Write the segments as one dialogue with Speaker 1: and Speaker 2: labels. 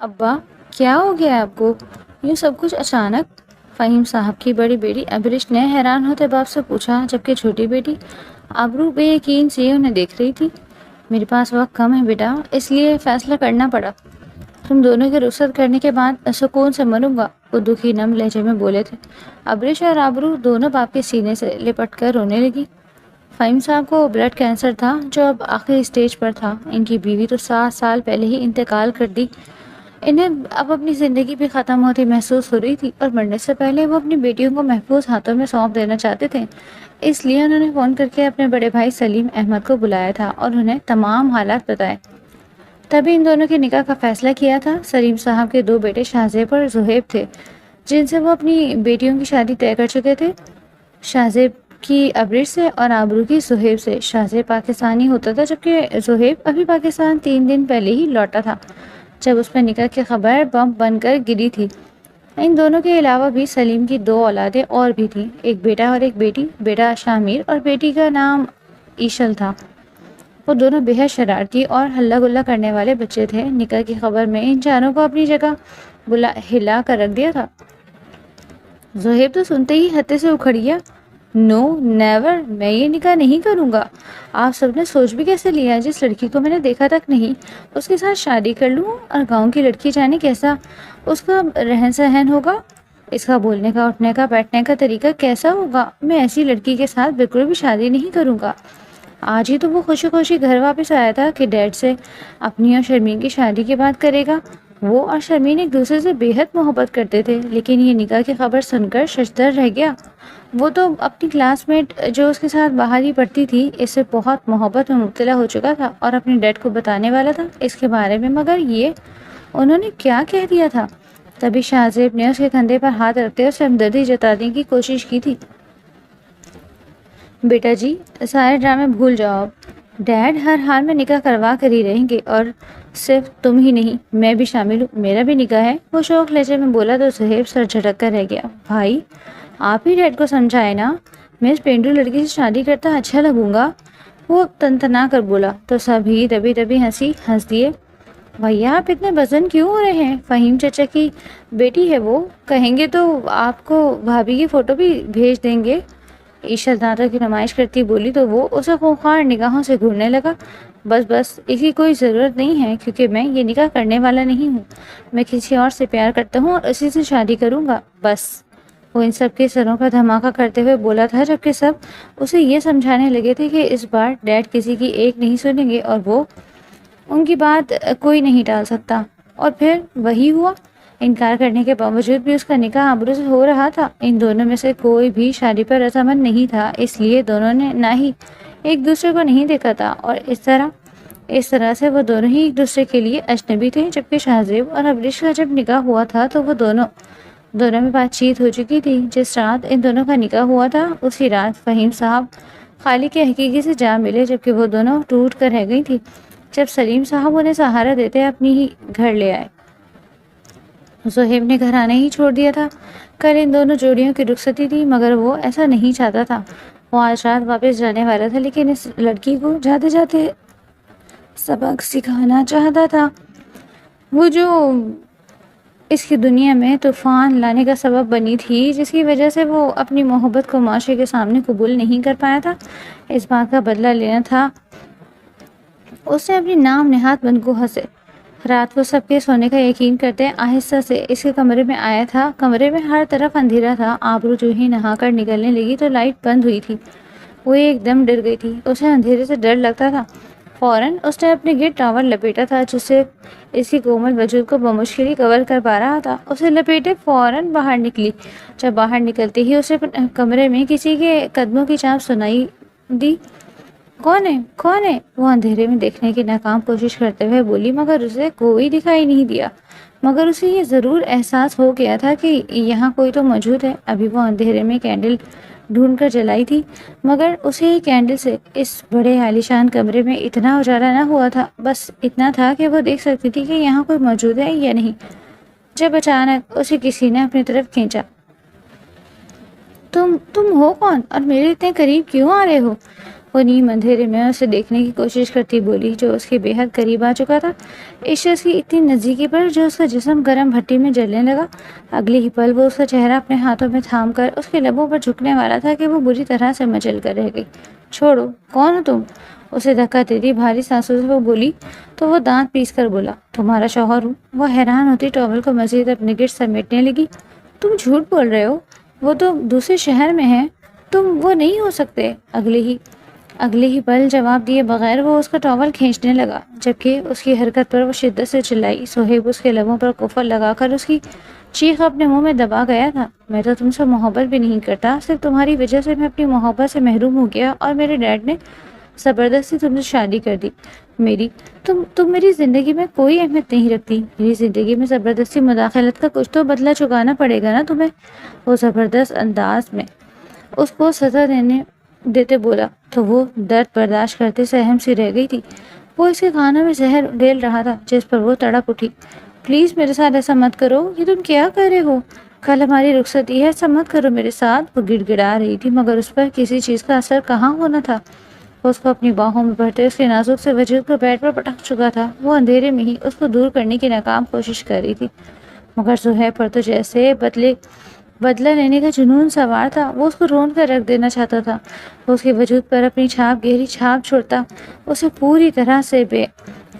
Speaker 1: ابا، کیا ہو گیا آپ کو؟ یوں سب کچھ اچانک؟ فہیم صاحب کی بڑی بیٹی ابرش نے حیران ہوتے باپ سے پوچھا، جبکہ چھوٹی بیٹی ابرو بے یقین سے انہیں دیکھ رہی تھی۔ میرے پاس وقت کم ہے بیٹا، اس لیے فیصلہ کرنا پڑا۔ تم دونوں کے رخصت کرنے کے بعد سکون سے مروں گا، وہ دکھی نم لہجے میں بولے تھے۔ ابرش اور ابرو دونوں باپ کے سینے سے لپٹ کر رونے لگی۔ فہیم صاحب کو بلڈ کینسر تھا جو اب آخری اسٹیج پر تھا۔ ان کی بیوی تو 7 سال پہلے ہی انتقال کر دی۔ انہیں اب اپنی زندگی بھی ختم ہوتی محسوس ہو رہی تھی، اور مرنے سے پہلے وہ اپنی بیٹیوں کو محفوظ ہاتھوں میں سونپ دینا چاہتے تھے۔ اس لیے انہوں نے فون کر کے اپنے بڑے بھائی سلیم احمد کو بلایا تھا اور انہیں تمام حالات بتائے۔ تبھی ان دونوں کے نکاح کا فیصلہ کیا تھا۔ سلیم صاحب کے 2 بیٹے شاہزیب اور زہیب تھے، جن سے وہ اپنی بیٹیوں کی شادی طے کر چکے تھے، شاہزیب کی ابرش سے اور ابرو کی زہیب سے۔ شاہزیب پاکستانی ہوتا تھا، جبکہ زہیب ابھی پاکستان 3 دن پہلے ہی لوٹا تھا، جب اس پر نکاح کی خبر بم بن کر گری تھی۔ ان دونوں کے علاوہ بھی سلیم کی 2 اولادیں اور بھی تھیں، ایک بیٹا اور ایک بیٹی۔ بیٹا شامیر اور بیٹی کا نام ایشل تھا۔ وہ دونوں بے حد شرارتی اور ہلہ گلا کرنے والے بچے تھے۔ نکاح کی خبر میں ان چاروں کو اپنی جگہ ہلا کر رکھ دیا تھا۔ زہیب تو سنتے ہی ہتے سے اکھڑ گیا۔ نو نیور، میں یہ نکاح نہیں کروں گا۔ آپ سب نے سوچ بھی کیسے لیا؟ جس لڑکی کو میں نے دیکھا تک نہیں، اس کے ساتھ شادی کر لوں؟ اور گاؤں کی لڑکی جانے کیسا اس کا رہن سہن ہوگا، اس کا بولنے کا، اٹھنے کا، بیٹھنے کا طریقہ کیسا ہوگا؟ میں ایسی لڑکی کے ساتھ بالکل بھی شادی نہیں کروں گا۔ آج ہی تو وہ خوشی خوشی گھر واپس آیا تھا کہ ڈیڈ سے اپنی اور شرمین کی شادی کی بات کرے گا۔ وہ اور شرمین ایک دوسرے سے بے حد محبت کرتے تھے، لیکن یہ نکاح کی خبر سن کر ششدر رہ گیا۔ وہ تو اپنی کلاس میٹ جو اس کے ساتھ باہر ہی پڑھتی تھی، اس سے بہت محبت میں مبتلا ہو چکا تھا اور اپنے ڈیڈ کو بتانے والا تھا اس کے بارے میں، مگر یہ انہوں نے کیا کہہ دیا تھا؟ تبھی شاہزیب نے اس کے کندھے پر ہاتھ رکھتے اسے ہمدردی جتانے کی کوشش کی تھی۔ بیٹا جی، سارے ڈرامے بھول جاؤ اب۔ ڈیڈ ہر حال میں نکاح کروا کر ہی رہیں گے، اور صرف تم ہی نہیں، میں بھی شامل ہوں، میرا بھی نکاح ہے، وہ شوق لہجے میں بولا تو زہیب سر جھٹک کر رہ گیا۔ بھائی، آپ ہی ڈیڈ کو سمجھائے نا، میں اس پینڈو لڑکی سے شادی کرتا اچھا لگوں گا، وہ تنتنا کر بولا تو سبھی دبی ہنس دیے۔ بھیا، آپ اتنے وزن کیوں ہو رہے ہیں؟ فہیم چچا کی بیٹی ہے، وہ کہیں گے تو آپ کو بھابھی کی فوٹو بھی بھیج دیں گے۔ عیشا دانتوں کی نمائش کرتی بولی تو وہ اسے خونخوار نگاہوں سے گھورنے لگا۔ بس اس کی کوئی ضرورت نہیں ہے، کیونکہ میں یہ نکاح کرنے والا نہیں ہوں۔ میں کسی اور سے پیار کرتا ہوں اور اسی سے شادی کروں گا، بس۔ وہ ان سب کے سروں پر دھماکہ کرتے ہوئے بولا تھا، جبکہ سب اسے یہ سمجھانے لگے تھے کہ اس بار ڈیڈ کسی کی ایک نہیں سنیں گے اور وہ ان کی بات کوئی نہیں ٹال سکتا۔ اور پھر وہی ہوا۔ انکار کرنے کے باوجود بھی اس کا نکاح ابرو سے ہو رہا تھا۔ ان دونوں میں سے کوئی بھی شادی پر رضامند نہیں تھا، اس لیے دونوں نے نہ ہی ایک دوسرے کو نہیں دیکھا تھا، اور اس طرح سے وہ دونوں ہی ایک دوسرے کے لیے اجنبی تھے۔ جبکہ شاہزیب اور ابرش کا جب نکاح ہوا تھا تو وہ دونوں میں بات چیت ہو چکی تھی۔ جس رات ان دونوں کا نکاح ہوا تھا، اسی رات فہیم صاحب خالق کے حقیقی سے جا ملے، جبکہ وہ دونوں ٹوٹ کر رہ گئی تھی جب سلیم صاحب انہیں سہارا دیتے اپنی ہی گھر لے آئے۔ زہیب نے گھر آنا ہی چھوڑ دیا تھا۔ کل ان دونوں جوڑیوں کی رخصتی تھی، مگر وہ ایسا نہیں چاہتا تھا۔ وہ آج رات واپس جانے والا تھا، لیکن اس لڑکی کو جاتے جاتے سبق سکھانا چاہتا تھا، وہ جو اس کی دنیا میں طوفان لانے کا سبب بنی تھی، جس کی وجہ سے وہ اپنی محبت کو معاشرے کے سامنے قبول نہیں کر پایا تھا۔ اس بات کا بدلہ لینا تھا۔ اس نے اپنی نام نہاد بندگوہا سے رات کو سب کے سونے کا یقین کرتے آہستہ سے اس کے کمرے میں آیا تھا۔ کمرے میں ہر طرف اندھیرا تھا۔ آبرو جو ہی نہا کر نکلنے لگی تو لائٹ بند ہوئی تھی۔ وہ ایک دم ڈر گئی تھی، اسے اندھیرے سے ڈر لگتا تھا۔ فوراً اس نے اپنے گرد ٹاول لپیٹا تھا، جس سے اس کی کومل وجود کو بمشکل ہی کور کر پا رہا تھا۔ اسے لپیٹے فوراً باہر نکلی۔ جب باہر نکلتے ہی اسے کمرے میں کسی کے قدموں کی چاپ سنائی دی۔ کون ہے؟ وہ اندھیرے میں دیکھنے کی ناکام کوشش کرتے ہوئے بولی، مگر اسے کوئی دکھائی نہیں دیا۔ مگر اسے یہ ضرور احساس ہو گیا تھا کہ یہاں کوئی تو موجود ہے۔ ابھی وہ اندھیرے میں کینڈل ڈھونڈ کر جلائی تھی، مگر اسے کینڈل سے اس بڑے عالیشان کمرے میں اتنا اجالا نہ ہوا تھا، بس اتنا تھا کہ وہ دیکھ سکتی تھی کہ یہاں کوئی موجود ہے یا نہیں۔ جب اچانک اسے کسی نے اپنی طرف کھینچا۔ تم ہو کون اور میرے اتنے قریب کیوں آ رہے ہو؟ وہ نیم اندھیرے میں اسے دیکھنے کی کوشش کرتی بولی جو اس کے بے حد قریب آ چکا تھا، اس شخص کی اتنی نزدیکی پر جو اس کا جسم گرم بھٹی میں جلنے لگا۔ اگلے ہی پل وہ اس کا چہرہ اپنے ہاتھوں میں تھام کر اس کے لبوں پر جھکنے والا تھا کہ وہ بری طرح سے مچل کر رہ گئی۔ چھوڑو، کون ہو تم؟ اسے دھکا دیتی بھاری سانسوں سے وہ بولی تو وہ دانت پیس کر بولا، تمہارا شوہر ہوں۔ وہ حیران ہوتی ٹاول کو مزید اپنے گرد سمیٹنے لگی۔ تم جھوٹ بول رہے ہو، وہ تو دوسرے شہر میں ہے، تم وہ نہیں ہو سکتے۔ اگلے ہی پل جواب دیے بغیر وہ اس کا ٹاول کھینچنے لگا، جبکہ اس کی حرکت پر وہ شدت سے چلائی۔ سہیب اس کے لبوں پر قفل لگا کر اس کی چیخ اپنے منہ میں دبا گیا تھا۔ میں تو تم سے محبت بھی نہیں کرتا، صرف تمہاری وجہ سے میں اپنی محبت سے محروم ہو گیا اور میرے ڈیڈ نے زبردستی تم سے شادی کر دی۔ تم میری زندگی میں کوئی اہمیت نہیں رکھتی، میری زندگی میں زبردستی مداخلت کا کچھ تو بدلہ چکانا پڑے گا نا تمہیں۔ وہ زبردست انداز میں اس کو سزا دیتے بولا تو وہ درد برداشت کرتے سہم سی رہ گئی تھی۔ وہ اس کے کانوں میں زہر ڈیل رہا تھا جس پر وہ تڑپ اٹھی۔ پلیز میرے ساتھ ایسا مت کرو، یہ تم کیا کر رہے ہو؟ کل ہماری رخصتی ہے، ایسا مت کرو میرے ساتھ۔ وہ گڑ گڑا رہی تھی مگر اس پر کسی چیز کا اثر کہاں ہونا تھا۔ وہ اس کو اپنی باہوں میں بھرتے اس کے نازک سے وجود کو بیڈ پر پٹک چکا تھا۔ وہ اندھیرے میں ہی اس کو دور کرنے کی ناکام کوشش کر رہی تھی مگر سہیب پر تو جیسے بدلہ لینے کا جنون سوار تھا۔ وہ اس کو رون کر رکھ دینا چاہتا تھا۔ وہ اس کے وجود پر اپنی گہری چھاپ چھوڑتا اسے پوری طرح سے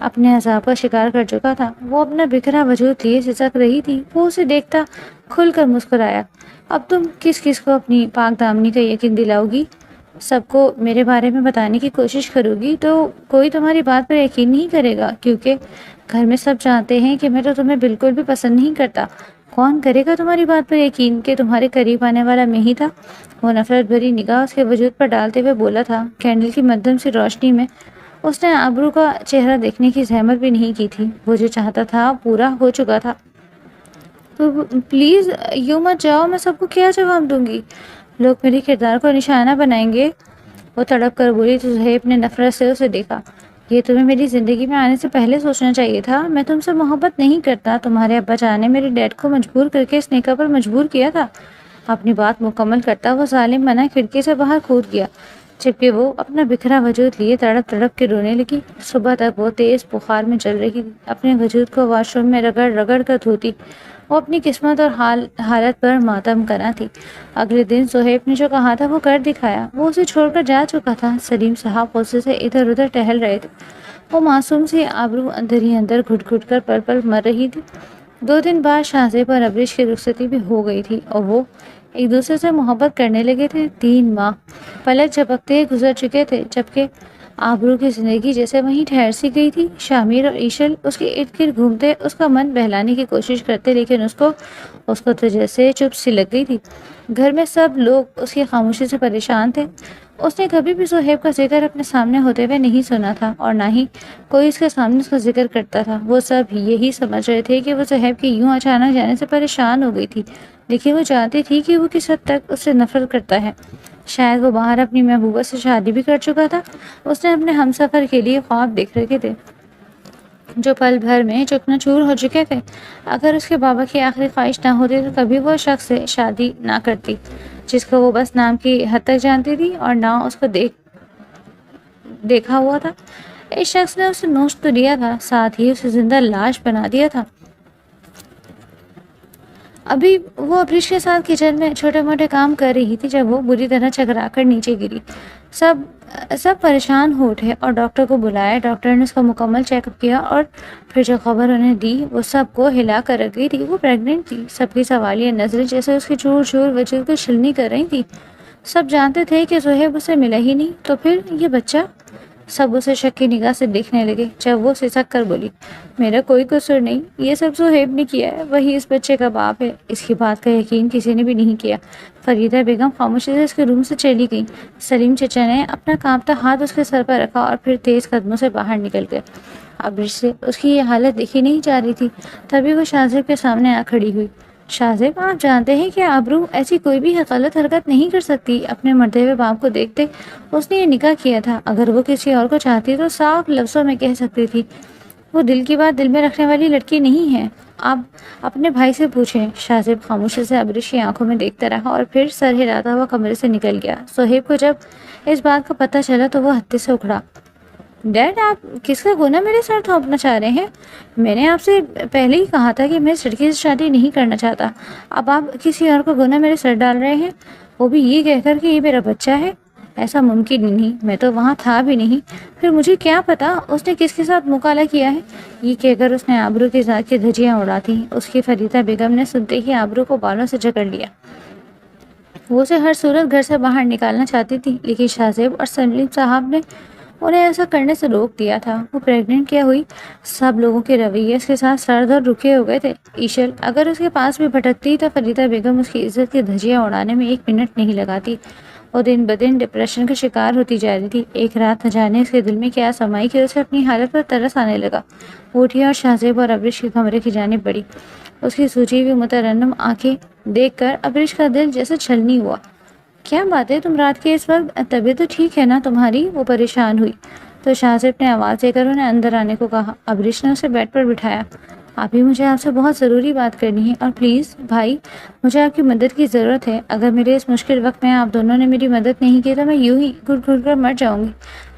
Speaker 1: اپنے عذاب کا شکار کر چکا تھا۔ وہ اپنا بکھرا وجود لیے سسک رہی تھی۔ وہ اسے دیکھتا کھل کر مسکرایا، اب تم کس کو اپنی پاک دامنی کا یقین دلاؤ گی؟ سب کو میرے بارے میں بتانے کی کوشش کرو گی تو کوئی تمہاری بات پر یقین نہیں کرے گا، کیونکہ گھر میں سب جانتے ہیں کہ میں تو تمہیں بالکل بھی پسند نہیں کرتا۔ کون کرے گا تمہاری بات پر یقین کہ تمہارے قریب آنے والا میں ہی تھا؟ وہ نفرت بھری نگاہ اس کے وجود پر ڈالتے ہوئے بولا تھا۔ کینڈل کی مدھم سی روشنی میں اس نے ابرو کا چہرہ دیکھنے کی زحمت بھی نہیں کی تھی۔ وہ جو چاہتا تھا پورا ہو چکا تھا۔ تو پلیز یوں مت جاؤ، میں سب کو کیا جواب دوں گی؟ لوگ میرے کردار کو نشانہ بنائیں گے۔ وہ تڑپ کر بولی تو سہیب نے نفرت سے اسے دیکھا۔ یہ تمہیں میری زندگی میں آنے سے پہلے سوچنا چاہیے تھا۔ میں تم سے محبت نہیں کرتا، تمہارے ابا جان نے میرے ڈیڈ کو مجبور کر کے اس نکاح پر مجبور کیا تھا۔ اپنی بات مکمل کرتا وہ ظالم منہ کھڑکی سے باہر کود گیا، جبکہ وہ اپنا بکھرا وجود لیے تڑپ تڑپ کے رونے لگی۔ صبح تک وہ تیز بخار میں چل رہی تھی، اپنے وجود کو واش روم میں رگڑ رگڑ کر دھوتی۔ وہ اپنی قسمت اور حالت پر ماتم کرنا تھی۔ اگلے دن سہیب نے جو کہا تھا وہ کر دکھایا۔ وہ اسے چھوڑ کر جا چکا تھا۔ سلیم صاحب غصے سے ادھر ادھر ٹہل رہے تھے۔ وہ معصوم سی آبرو اندر ہی اندر گھٹ گھٹ کر پل پل مر رہی تھی۔ 2 دن بعد شاہزیب اور ابریش کی رخصتی بھی ہو گئی تھی اور وہ ایک دوسرے سے محبت کرنے لگے تھے۔ 3 ماہ پلک جھپکتے گزر چکے تھے، جبکہ آبرو کی زندگی جیسے وہیں ٹھہر سی گئی تھی۔ شامیر اور ایشل اس کے ارد گرد گھومتے اس کا من بہلانے کی کوشش کرتے، لیکن اس کو تو جیسے چپ سی لگ گئی تھی۔ گھر میں سب لوگ اس کی خاموشی سے پریشان تھے۔ اس نے کبھی بھی سہیب کا ذکر اپنے سامنے ہوتے ہوئے نہیں سنا تھا اور نہ ہی کوئی اس کے سامنے اس کا ذکر کرتا تھا۔ وہ سب یہی سمجھ رہے تھے کہ وہ سہیب کے یوں اچانک جانے سے پریشان ہو گئی تھی، لیکن وہ جانتی تھی کہ وہ کس حد تک اس سے نفرت کرتا ہے۔ شاید وہ باہر اپنی محبوبہ سے شادی بھی کر چکا تھا۔ اس نے اپنے ہم سفر کے لیے خواب دیکھ رکھے تھے جو پل بھر میں چکنا چور ہو چکے تھے۔ اگر اس کے بابا کی آخری خواہش نہ ہوتی تو کبھی وہ شخص سے شادی نہ کرتی جس کو وہ بس نام کی حد تک جانتی تھی اور نہ اس کو دیکھا ہوا تھا۔ اس شخص نے اسے نوچ تو لیا تھا، ساتھ ہی اسے زندہ لاش بنا دیا تھا۔ ابھی وہ ابریش کے ساتھ کچن میں چھوٹے موٹے کام کر رہی تھی جب وہ بری طرح چکرا کر نیچے گری۔ سب پریشان ہو اٹھے اور ڈاکٹر کو بلایا۔ ڈاکٹر نے اس کا مکمل چیک اپ کیا اور پھر جو خبر انہیں دی وہ سب کو ہلا کر رکھ گئی تھی۔ وہ پریگننٹ تھی۔ سب کی سوالیہ نظریں جیسے اس کے چور چور وجود کو چھلنی کر رہی تھی۔ سب جانتے تھے کہ سہیب اسے ملا ہی نہیں، تو پھر یہ بچہ؟ سب اسے شک کی نگاہ سے دیکھنے لگے جب وہ سسک کر بولی، میرا کوئی قصور نہیں، یہ سب سہیب نے کیا ہے، وہی اس بچے کا باپ ہے۔ اس کی بات کا یقین کسی نے بھی نہیں کیا۔ فریدہ بیگم خاموشی سے اس کے روم سے چلی گئی۔ سلیم چچا نے اپنا کانپتا ہاتھ اس کے سر پر رکھا اور پھر تیز قدموں سے باہر نکل گئے۔ ابریش سے اس کی یہ حالت دیکھی نہیں جا رہی تھی، تبھی وہ شاہزیب کے سامنے آ کھڑی ہوئی۔ شاہزیب، آپ جانتے ہیں کہ آبرو ایسی کوئی بھی غلط حرکت نہیں کر سکتی۔ اپنے مرتے ہوئے باپ کو دیکھتے اس نے یہ نکاح کیا تھا۔ اگر وہ کسی اور کو چاہتی تو صاف لفظوں میں کہہ سکتی تھی، وہ دل کی بات دل میں رکھنے والی لڑکی نہیں ہے. آپ اپنے بھائی سے پوچھیں. شاہزیب خاموشی سے ابریش کی آنکھوں میں دیکھتا رہا اور پھر سر ہلاتا ہوا کمرے سے نکل گیا. سہیب کو جب اس بات کا پتہ چلا تو وہ ہتے سے اکھڑا. ڈیڈ، آپ کس کا گناہ میرے سر تھوپنا چاہ رہے ہیں؟ میں نے آپ سے پہلے ہی کہا تھا کہ میں اس لڑکی سے شادی نہیں کرنا چاہتا. اب آپ کسی اور کو گناہ میرے سر ڈال رہے ہیں، وہ بھی یہ کہہ کر کہ یہ میرا بچہ ہے. ایسا ممکن نہیں، میں تو وہاں تھا بھی نہیں. پھر مجھے کیا پتا اس نے کس کے ساتھ مکالمہ کیا ہے. یہ کہہ کر اس نے آبرو کے ذات کی دھجیاں اڑا دی. اس کی فریدہ بیگم نے سنتے ہی آبرو کو بالوں سے جکڑ لیا. وہ اسے ہر صورت گھر سے باہر نکالنا چاہتی تھی، لیکن شاہزیب اور سلیم صاحب نے انہیں ایسا کرنے سے روک دیا تھا. وہ پریگننٹ کیا ہوئی، سب لوگوں کے رویے اس کے ساتھ سرد اور رکے ہو گئے تھے. ایشل اگر اس کے پاس بھی بھٹکتی تو فریدہ بیگم اس کی عزت کی دھجیاں اڑانے میں 1 منٹ نہیں لگاتی. وہ دن بدن ڈپریشن کا شکار ہوتی جا رہی تھی. ایک رات نہ جانے اس کے دل میں کیا سمائی کہ اسے اپنی حالت پر ترس آنے لگا. وہ اٹھی اور شاہزیب اور ابریش کے کمرے کی جانب بڑھی. اس کی سوجی ہوئی مترنم آنکھیں دیکھ کر ابریش کا دل جیسے چھلنی ہوا. کیا بات ہے، تم رات کے اس وقت؟ طبیعت تو ٹھیک ہے نا تمہاری؟ وہ پریشان ہوئی تو شاہزیب نے آواز دے کر انہیں اندر آنے کو کہا. ابریش نے اسے بیڈ پر بٹھایا. ابھی مجھے آپ سے بہت ضروری بات کرنی ہے، اور پلیز بھائی، مجھے آپ کی مدد کی ضرورت ہے. اگر میرے اس مشکل وقت میں آپ دونوں نے میری مدد نہیں کی تو میں یوں ہی گھٹ گھٹ کر مر جاؤں گی.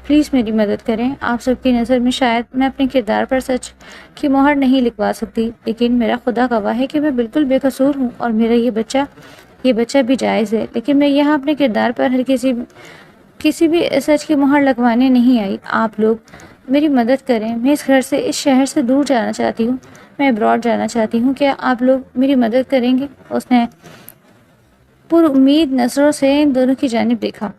Speaker 1: پلیز میری مدد کریں. آپ سب کی نظر میں شاید میں اپنے کردار پر سچ کی مہر نہیں لکھوا سکتی، لیکن میرا خدا گواہ ہے کہ میں بالکل بے قصور ہوں، اور میرا یہ بچہ بھی جائز ہے. لیکن میں یہاں اپنے کردار پر ہر کسی بھی سچ کی مہر لگوانے نہیں آئی. آپ لوگ میری مدد کریں. میں اس گھر سے، اس شہر سے دور جانا چاہتی ہوں. میں ابراڈ جانا چاہتی ہوں. کیا آپ لوگ میری مدد کریں گے؟ اس نے پر امید نظروں سے ان دونوں کی جانب دیکھا.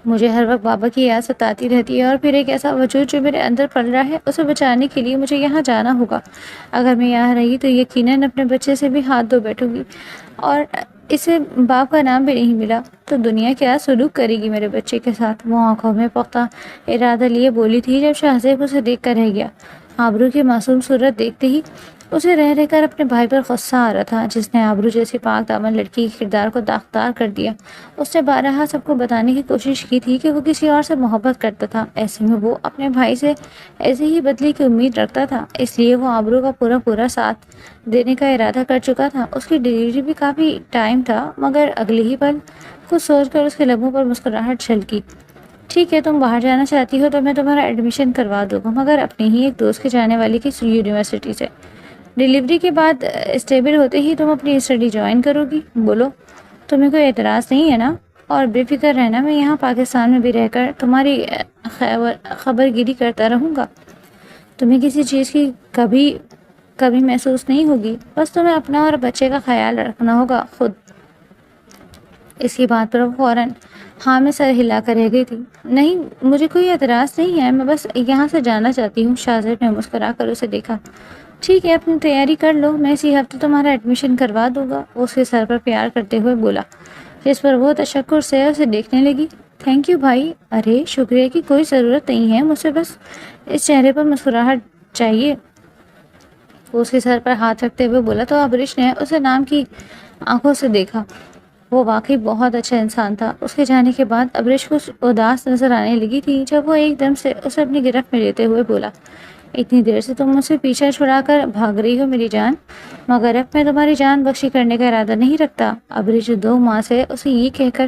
Speaker 1: مجھے ہر وقت بابا کی یاد ستاتی رہتی ہے، اور پھر ایک ایسا وجود جو میرے اندر پل رہا ہے، اسے بچانے کے لیے مجھے یہاں جانا ہوگا. اگر میں یہاں رہی تو یقیناً اپنے بچے سے بھی ہاتھ دھو بیٹھوں گی، اور اسے باپ کا نام بھی نہیں ملا تو دنیا کیا سلوک کرے گی میرے بچے کے ساتھ. وہ آنکھوں میں پختہ ارادہ لیے بولی تھی جب شاہزیب اسے دیکھ کر رہ گیا. آبرو کی معصوم صورت دیکھتے ہی اسے رہ رہ کر اپنے بھائی پر غصہ آ رہا تھا، جس نے آبرو جیسی پاک دامن لڑکی کے کردار کو داغدار کر دیا. اس نے بارہا سب کو بتانے کی کوشش کی تھی کہ وہ کسی اور سے محبت کرتا تھا. ایسے میں وہ اپنے بھائی سے ایسے ہی بدلے کی امید رکھتا تھا، اس لیے وہ آبرو کا پورا ساتھ دینے کا ارادہ کر چکا تھا. اس کی ڈلیوری بھی کافی ٹائم تھا، مگر اگلے ہی پل کچھ سوچ کر اس کے لبوں پر مسکراہٹ چھلکی. ٹھیک ہے، تم باہر جانا چاہتی ہو تو میں تمہارا ایڈمیشن کروا دوں گا، مگر اپنے ہی ایک دوست کے جانے والے کی یونیورسٹی سے. ڈلیوری کے بعد اسٹیبل ہوتے ہی تم اپنی اسٹڈی جوائن کرو گی. بولو، تمہیں کوئی اعتراض نہیں ہے نا؟ اور بے فکر رہنا، میں یہاں پاکستان میں بھی رہ کر تمہاری خبر گیری کرتا رہوں گا. تمہیں کسی چیز کی کبھی محسوس نہیں ہوگی. بس تمہیں اپنا اور بچے کا خیال رکھنا ہوگا خود. اس کی بات پر وہ فوراً ہاں میں سر ہلا کر رہ گئی تھی. نہیں، مجھے کوئی اعتراض نہیں ہے، میں بس یہاں سے جانا چاہتی ہوں. شاہزیب نے مسکرا کر اسے دیکھا. ٹھیک ہے، اپنی تیاری کر لو، میں اسی ہفتے تمہارا ایڈمیشن کروا دوں گا. وہ اس کے سر پر پیار کرتے ہوئے بولا، جس پر وہ تشکر سے اسے دیکھنے لگی. تھینک یو بھائی. ارے شکریہ کی کوئی ضرورت نہیں ہے، مجھے بس اس چہرے پر مسکراہٹ چاہیے. وہ اس کے سر پر ہاتھ رکھتے ہوئے بولا تو ابریش نے اسے نام کی آنکھوں سے دیکھا. وہ واقعی بہت اچھا انسان تھا. اس کے جانے کے بعد ابریش کو اداس نظر آنے لگی تھی، جب وہ ایک دم سے اسے اپنی گرفت میں لیتے ہوئے بولا، اتنی دیر سے تم مجھ سے پیچھا چھڑا کر بھاگ رہی ہو میری جان، مگر اب میں تمہاری جان بخشی کرنے کا ارادہ نہیں رکھتا. ابریش 2 ماہ سے اسے یہ کہہ کر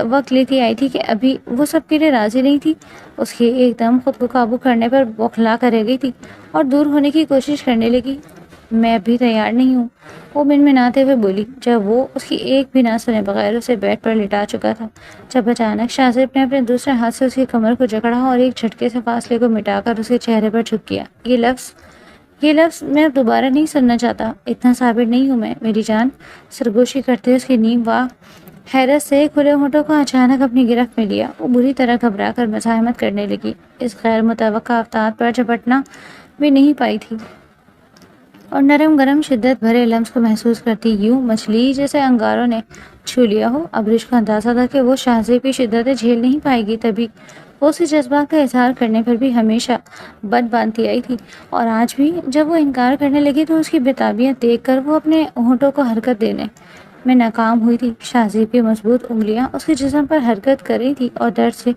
Speaker 1: وقت لیتی آئی تھی کہ ابھی وہ سب کے لیے راضی نہیں تھی. اس کے ایک دم خود کو قابو کرنے پر بوکھلا کر رہ گئی تھی اور دور ہونے کی کوشش کرنے لگی. میں ابھی تیار نہیں ہوں، وہ منمناتے ہوئے بولی، جب وہ اس کی ایک بھی نہ سنے بغیر اسے بیڈ پر لٹا چکا تھا. جب اچانک شاہزیب نے اپنے دوسرے ہاتھ سے اس کی کمر کو جکڑا اور ایک جھٹکے سے فاصلے کو مٹا کر اس کے چہرے پر جھک کیا. یہ لفظ میں اب دوبارہ نہیں سننا چاہتا. اتنا صابر نہیں ہوں میں میری جان. سرگوشی کرتے اس کی نیم واہ حیرت سے کھلے ہونٹوں کو اچانک اپنی گرفت میں لیا. وہ بری طرح گھبرا کر مزاحمت کرنے لگی. اس غیر متوقع افتاد پر جھپٹنا بھی نہیں پائی تھی اور نرم گرم شدت بھرے لمس کو محسوس کرتی یوں مچھلی جیسے انگاروں نے چھو لیا ہو. ابریش کو اندازہ تھا کہ وہ شاہزیب کی شدتیں جھیل نہیں پائے گی، تبھی وہ اسی جذبات کا اظہار کرنے پر بھی ہمیشہ بد باندھتی آئی تھی، اور آج بھی جب وہ انکار کرنے لگی تو اس کی بےتابیت دیکھ کر وہ اپنے ہونٹوں کو حرکت دینے میں ناکام ہوئی تھی۔ شاہزیب کی مضبوط انگلیاں اس کے جسم پر حرکت کر رہی تھی اور درد سے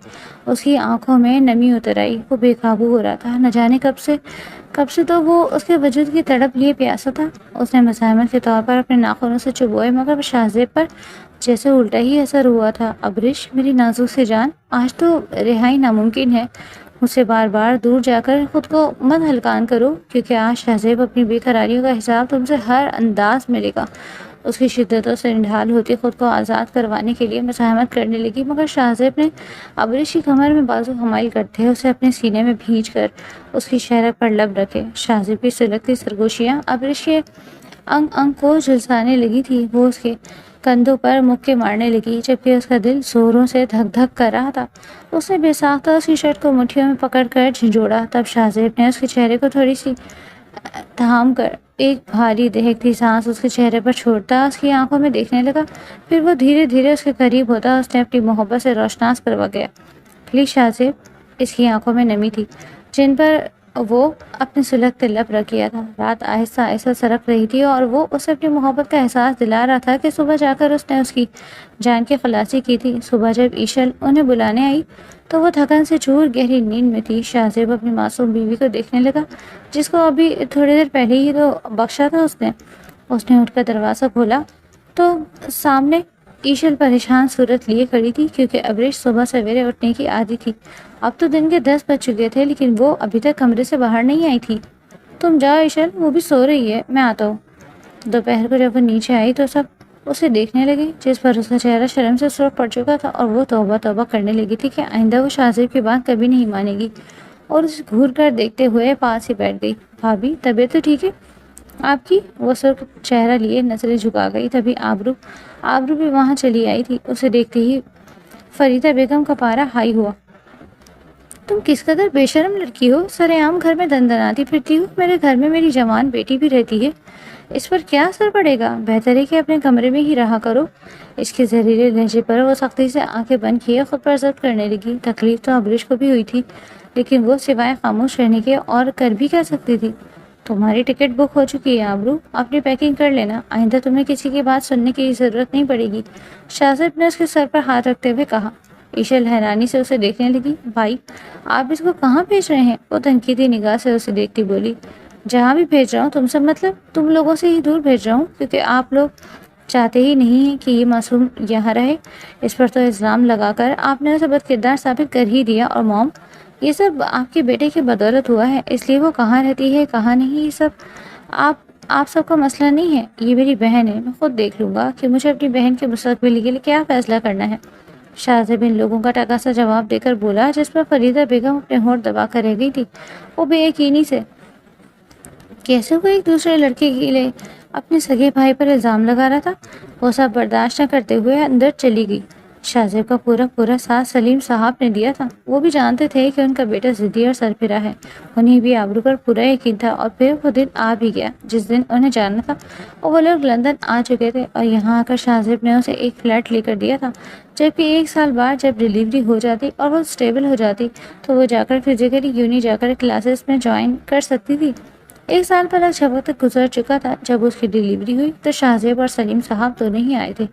Speaker 1: اس کی آنکھوں میں نمی اتر آئی۔ وہ بے قابو ہو رہا تھا، نہ جانے کب سے تو وہ اس کے وجود کی تڑپ لیے پیاسا تھا۔ اس نے مزاحمت کے طور پر اپنے ناخنوں سے چبوئے، مگر شاہزیب پر جیسے الٹا ہی اثر ہوا تھا۔ ابریش، میری نازک سی جان، آج تو رہائی ناممکن ہے۔ مجھ سے بار بار دور جا کر خود کو مت ہلکان کرو، کیونکہ آج شاہزیب اپنی بے قراریوں کا حساب تم سے ہر انداز میں لے گا۔ اس کی شدتوں سے نڈھال ہوتی خود کو آزاد کروانے کے لیے مزاحمت کرنے لگی، مگر شاہزیب نے ابریش کی کمر میں بازو حمائل کرتے اسے اپنے سینے میں بھینچ کر اس کی شہرت پر لب رکھے۔ شاہزیب کی سلگتی سرگوشیاں ابریش کے انگ کو جھلسانے لگی تھی۔ وہ اس کے کندھوں پر مکے مارنے لگی، جبکہ اس کا دل زوروں سے دھک دھک کر رہا تھا۔ اس نے بے ساختہ اس کی شرٹ کو مٹھیوں میں پکڑ کر جھنجھوڑا۔ تب شاہزیب نے اس کے چہرے کو تھوڑی سی تھام کر ایک بھاری دہکتی سانس اس کے چہرے پر چھوڑتا اس کی آنکھوں میں دیکھنے لگا۔ پھر وہ دھیرے دھیرے اس کے قریب ہوتا اس نے اپنی محبت سے روشناس کروا گیا۔ پلیز شاہزیب۔ اس کی آنکھوں میں نمی تھی، جن پر وہ اپنے سلگتے لب رکھ گیا تھا۔ رات آہستہ آہستہ سرک رہی تھی اور وہ اسے اپنی محبت کا احساس دلا رہا تھا کہ صبح جا کر اس نے اس کی جان کی خلاصی کی تھی۔ صبح جب ایشل انہیں بلانے آئی تو وہ تھکن سے چور گہری نیند میں تھی۔ شاہزیب اپنی معصوم بیوی کو دیکھنے لگا، جس کو ابھی تھوڑی دیر پہلے ہی تو بخشا تھا اس نے۔ اس نے اٹھ کر دروازہ کھولا تو سامنے ایشل پریشان صورت لیے کھڑی تھی، کیونکہ ابریش صبح سویرے اٹھنے کی عادی تھی۔ اب تو دن کے 10 بج چکے تھے، لیکن وہ ابھی تک کمرے سے باہر نہیں آئی تھی۔ تم جاؤ ایشل، وہ بھی سو رہی ہے، میں آتا ہوں۔ دوپہر کو جب وہ نیچے آئی تو سب اسے دیکھنے لگے، جس پر اس کا چہرہ شرم سے سرخ پڑ چکا تھا، اور وہ توبہ توبہ کرنے لگی تھی کہ آئندہ وہ شاہزیب کی بات کبھی نہیں مانے گی، اور اسے گھور کر دیکھتے ہوئے پاس ہی بیٹھ گئی۔ بھابھی، طبیعت تو ٹھیک ہے آپ کی؟ وہ سرخ چہرہ لیے نظریں جھکا گئی۔ تبھی آبرو بھی وہاں چلی آئی تھی۔ اسے دیکھتے ہی فریدہ بیگم کا پارا ہائی ہوا۔ تم کس قدر بے شرم لڑکی ہو، سرے عام گھر میں دندناتی پھرتی ہو۔ میرے گھر میں میری جوان بیٹی بھی رہتی ہے، اس پر کیا اثر پڑے گا؟ بہتر ہے کہ اپنے کمرے میں ہی رہا کرو۔ اس کے زہریلے لہجے پر وہ سختی سے آنکھیں بند کیے خود پر ضبط کرنے لگی۔ تکلیف تو ابریش کو بھی ہوئی تھی، لیکن وہ سوائے خاموش رہنے کے اور کر بھی کیا سکتی تھی۔ تمہاری ٹکٹ بک ہو چکی ہے آبرو، اپنی پیکنگ کر لینا، آئندہ تمہیں کسی کی بات سننے کی ضرورت نہیں پڑے گی، شاہزیب نے اس کے سر پر ہاتھ رکھتے ہوئے کہا۔ ایشل حیرانی سے اسے دیکھنے لگی۔ بھائی، آپ اس کو کہاں بھیج رہے ہیں؟ وہ تنقیدی نگاہ سے اسے دیکھتی بولی۔ جہاں بھی بھیج رہا ہوں تم سے مطلب تم لوگوں سے ہی دور بھیج رہا ہوں، کیونکہ آپ لوگ چاہتے ہی نہیں ہیں کہ یہ معصوم یہاں رہے۔ اس پر تو الزام لگا کر آپ نے اسے بد کردار ثابت کر ہی دیا، اور موم، یہ سب آپ کے بیٹے کی بدولت ہوا ہے، اس لیے وہ کہاں رہتی ہے کہاں نہیں یہ سب آپ سب کا مسئلہ نہیں ہے۔ یہ میری بہن ہے، میں خود دیکھ لوں گا کہ مجھے اپنی بہن کے مستقبل کے لیے کیا فیصلہ کرنا ہے۔ شاہزیب ان لوگوں کا ٹکا سا جواب دے کر بولا، جس پر فریدہ بیگم اپنے ہونٹ دبا کر رہ گئی تھی۔ وہ بے یقینی سے کیسے وہ ایک دوسرے لڑکے کے لیے اپنے سگے بھائی پر الزام لگا رہا تھا؟ وہ سب برداشت نہ کرتے ہوئے اندر چلی گئی۔ شاہزیب کا پورا ساتھ سلیم صاحب نے دیا تھا۔ وہ بھی جانتے تھے کہ ان کا بیٹا ضدی اور سرفرا ہے، انہیں بھی آبرو پر پورا یقین تھا، اور پھر وہ دن آ بھی گیا جس دن انہیں جانا تھا، اور وہ لوگ لندن آ چکے تھے، اور یہاں آ کر شاہزیب نے اسے ایک فلیٹ لے کر دیا تھا، جبکہ 1 سال بعد جب ڈیلیوری ہو جاتی اور وہ اسٹیبل ہو جاتی تو وہ جا کر فزیکلی یونی جا کر کلاسز میں جوائن کر سکتی تھی۔ 1 سال پر جب وقت گزر چکا تھا، جب اس کی ڈیلیوری ہوئی تو شاہزیب اور سلیم صاحب دونوں ہی آئے تھے۔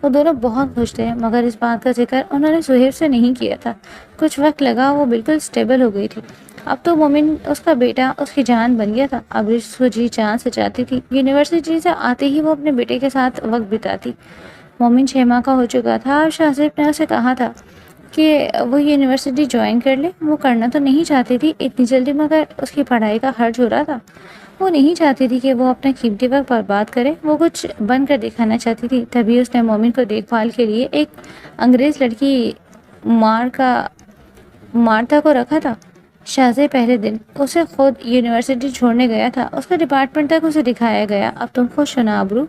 Speaker 1: وہ دونوں بہت خوش تھے، مگر اس بات کا ذکر انہوں نے سہیب سے نہیں کیا تھا۔ کچھ وقت لگا، وہ بالکل اسٹیبل ہو گئی تھی۔ اب تو مومن اس کا بیٹا اس کی جان بن گیا تھا۔ اب اس کو جی جان سے چاہتی تھی، یونیورسٹی سے آتے ہی وہ اپنے بیٹے کے ساتھ وقت بتاتی۔ مومن 6 ماہ کا ہو چکا تھا، اور شاہزیب نے اسے کہا تھا کہ وہ یونیورسٹی جوائن کر لے۔ وہ کرنا تو نہیں چاہتی تھی اتنی جلدی، مگر اس کی پڑھائی کا خرچ ہو رہا تھا۔ وہ نہیں چاہتی تھی کہ وہ اپنا قیمتی وقت برباد کرے، وہ کچھ بن کر دکھانا چاہتی تھی۔ تبھی اس نے مومن کو دیکھ بھال کے لیے ایک انگریز لڑکی مارتا کو رکھا تھا۔ شاہزیب پہلے دن اسے خود یونیورسٹی چھوڑنے گیا تھا، اس کا ڈپارٹمنٹ تک اسے دکھایا گیا۔ اب تم خوش ہو نا آبرو؟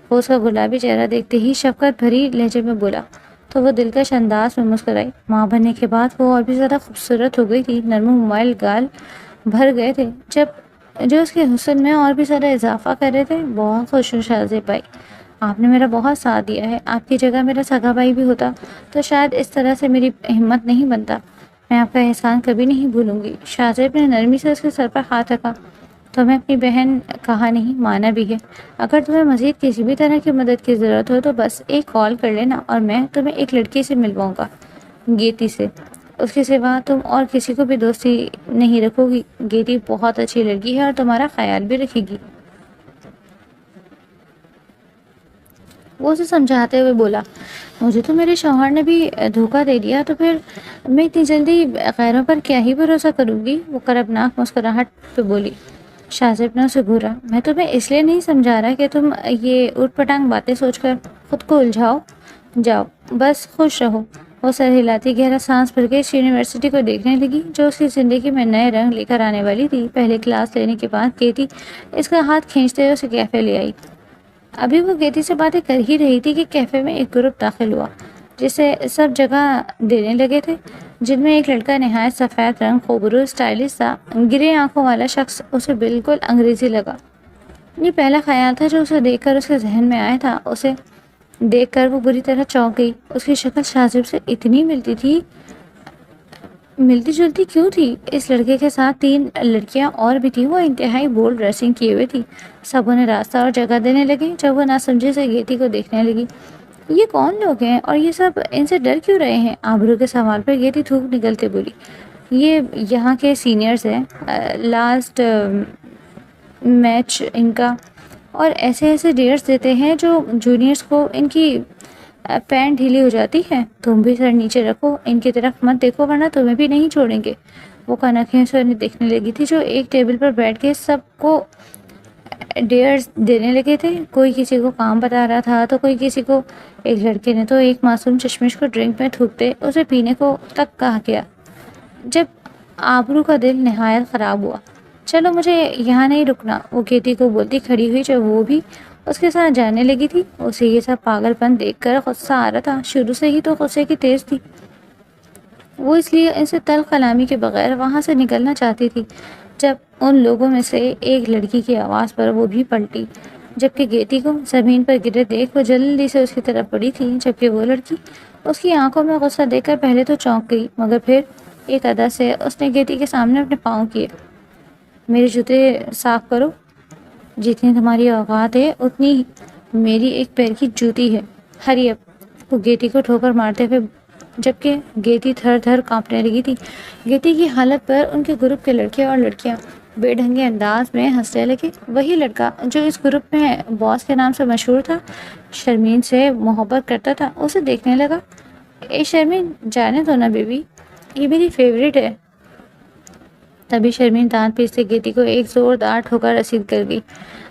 Speaker 1: وہ اس کا گلابی چہرہ دیکھتے ہی شفقت بھری لہجے میں بولا، تو وہ دلکش انداز میں مسکرائی۔ ماں بننے کے بعد وہ اور بھی زیادہ خوبصورت ہو گئی تھی، نرم و مائل گال بھر گئے تھے جو اس کے حسن میں اور بھی زیادہ اضافہ کر رہے تھے۔ بہت خوش ہوں شاہزیب بھائی، آپ نے میرا بہت ساتھ دیا ہے۔ آپ کی جگہ میرا سگا بھائی بھی ہوتا تو شاید اس طرح سے میری ہمت نہیں بنتا۔ میں آپ کا احسان کبھی نہیں بھولوں گی۔ شاہزیب نے نرمی سے اس کے سر پر ہاتھ رکھا۔ تمہیں اپنی بہن کہا نہیں مانا بھی ہے. اگر تمہیں مزید کسی بھی طرح کی مدد کی ضرورت ہو تو بس ایک کال کر لینا اور میں تمہیں ایک لڑکی سے ملواؤں گا, گیتی سے. اس کے سوا تم اور کسی کو بھی دوستی نہیں رکھو گی. گیتی بہت اچھی لڑکی ہے اور تمہارا خیال بھی رکھے گی. وہ اسے سمجھاتے ہوئے بولا, مجھے تو میرے شوہر نے بھی دھوکہ دے دیا, تو پھر میں اتنی جلدی غیروں پر کیا ہی بھروسہ کروں گی. وہ کربناک مسکراہٹ پہ بولی. شاذب نے اسے گھورا, میں تمہیں اس لیے نہیں سمجھا رہا کہ تم یہ اوٹ پٹانگ باتیں سوچ کر خود کو الجھاؤ. جاؤ بس خوش رہو. وہ سر ہلاتی گہرا سانس بھر کے اس یونیورسٹی کو دیکھنے لگی جو اس کی زندگی میں نئے رنگ لے کر آنے والی تھی. پہلے کلاس لینے کے بعد گیتی اس کا ہاتھ کھینچتے ہوئے اسے کیفے لے آئی. ابھی وہ گیتی سے باتیں کر ہی رہی تھی کہ کیفے میں ایک گروپ داخل ہوا جسے سب جگہ دینے لگے تھے, جن میں ایک لڑکا نہایت سفید رنگ, خوبرو, اسٹائلش تھا. گرے آنکھوں والا شخص اسے بالکل انگریزی لگا. یہ پہلا خیال تھا جو اسے دیکھ کر اس کے ذہن میں آیا تھا. اسے دیکھ کر وہ بری طرح چونک گئی. اس کی شکل شاذب سے اتنی ملتی جلتی کیوں تھی؟ اس لڑکے کے ساتھ 3 لڑکیاں اور بھی تھیں. وہ انتہائی بولڈ ڈریسنگ کیے ہوئے تھی. سب انہیں راستہ اور جگہ دینے لگے. جب وہ ناسمجھے سے گیتی کو دیکھنے لگی, یہ کون لوگ ہیں اور یہ سب ان سے ڈر کیوں رہے ہیں؟ آبرو کے سوال پر گیتی تھوک نکلتے بولی, یہ یہاں کے سینئرز ہیں, لاسٹ میچ ان کا, اور ایسے ڈیئرز دیتے ہیں جو جونیئرز کو ان کی پینٹ ڈھیلی ہو جاتی ہے. تم بھی سر نیچے رکھو, ان کی طرف مت دیکھو ورنہ تمہیں بھی نہیں چھوڑیں گے. وہ کنکھیوں سے انہیں دیکھنے لگی تھی جو ایک ٹیبل پر بیٹھ کے سب کو ڈیئرز دینے لگے تھے. کوئی کسی کو کام بتا رہا تھا تو کوئی کسی کو. ایک لڑکے نے تو ایک معصوم چشمش کو ڈرنک میں تھوکتے اسے پینے کو تک کہا کیا. جب آبرو کا دل نہایت خراب ہوا. چلو مجھے یہاں نہیں رکنا, وہ گیتی کو بولتی کھڑی ہوئی جب وہ بھی اس کے ساتھ جانے لگی تھی. اسے یہ سب پاگل پن دیکھ کر غصہ آ رہا تھا. شروع سے ہی تو غصے کی تیز تھی. وہ اس لیے ان سے تلخ کلامی کے بغیر وہاں سے نکلنا چاہتی تھی. جب ان لوگوں میں سے ایک لڑکی کی آواز پر وہ بھی پلٹی, جبکہ گیتی کو زمین پر گرے دیکھ وہ جلدی سے اس کی طرف بڑھی تھی. جبکہ وہ لڑکی اس کی آنکھوں میں غصہ دیکھ کر پہلے تو چونک گئی, مگر پھر ایک ادا سے اس نے گیتی کے سامنے اپنے پاؤں کیے. میرے جوتے صاف کرو. جتنی تمہاری اوقات ہے اتنی میری ایک پیر کی جوتی ہے. ہری اپ. وہ گیتی کو ٹھوکر مارتے ہوئے, جبکہ گیتی تھر تھر کانپنے لگی تھی. گیتی کی حالت پر ان کے گروپ کے لڑکے اور لڑکیاں بے ڈھنگے انداز میں ہنسنے لگے. وہی لڑکا جو اس گروپ میں باس کے نام سے مشہور تھا, شرمین سے محبت کرتا تھا, اسے دیکھنے لگا. اے شرمین, جانے دو نا بیبی, یہ میری فیوریٹ ہے. تبھی شرمین دانت پیستے گیتی کو ایک زوردار ٹھوکر رسید کر گئی.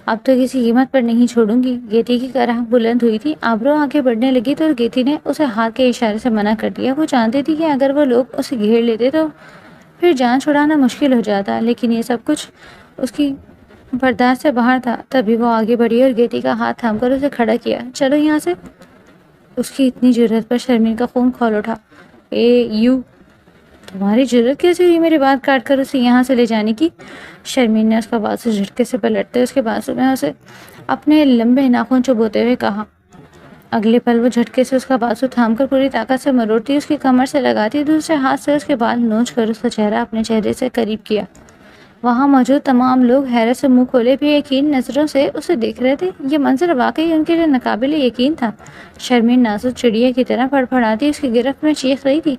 Speaker 1: اب تو کسی قیمت پر نہیں چھوڑوں گی. گیتی کی کرہ بلند ہوئی تھی. آبرو آگے بڑھنے لگی تو گیتی نے اسے ہاتھ کے اشارے سے منع کر دیا. وہ جانتی تھی کہ اگر وہ لوگ اسے گھیر لیتے تو پھر جان چھڑانا مشکل ہو جاتا, لیکن یہ سب کچھ اس کی برداشت سے باہر تھا. تبھی وہ آگے بڑھی اور گیتی کا ہاتھ تھام کر اسے کھڑا کیا. چلو یہاں سے. اس کی اتنی جرأت پر شرمین کا خون کھول اٹھا. تمہاری جرأت کیسے ہوئی میری بات کاٹ کر اسے یہاں سے لے جانے کی؟ شرمین نے اس کا بازو جھٹکے سے پلٹتے اس کے بازو میں اسے اپنے لمبے ناخن چبوتے ہوئے کہا. اگلے پل وہ جھٹکے سے اس کا بازو تھام کر پوری طاقت سے مروڑتی اس کی کمر سے لگاتی, دوسرے ہاتھ سے اس کے بال نوچ کر اس کا چہرہ اپنے چہرے سے قریب کیا. وہاں موجود تمام لوگ حیرت سے منہ کھولے بھی یقین نظروں سے اسے دیکھ رہے تھے. یہ منظر واقعی ان کے لیے ناقابل یقین تھا. شرمین نازک چڑیا کی طرح پھڑپھڑاتی اس کی گرفت میں چیخ رہی تھی.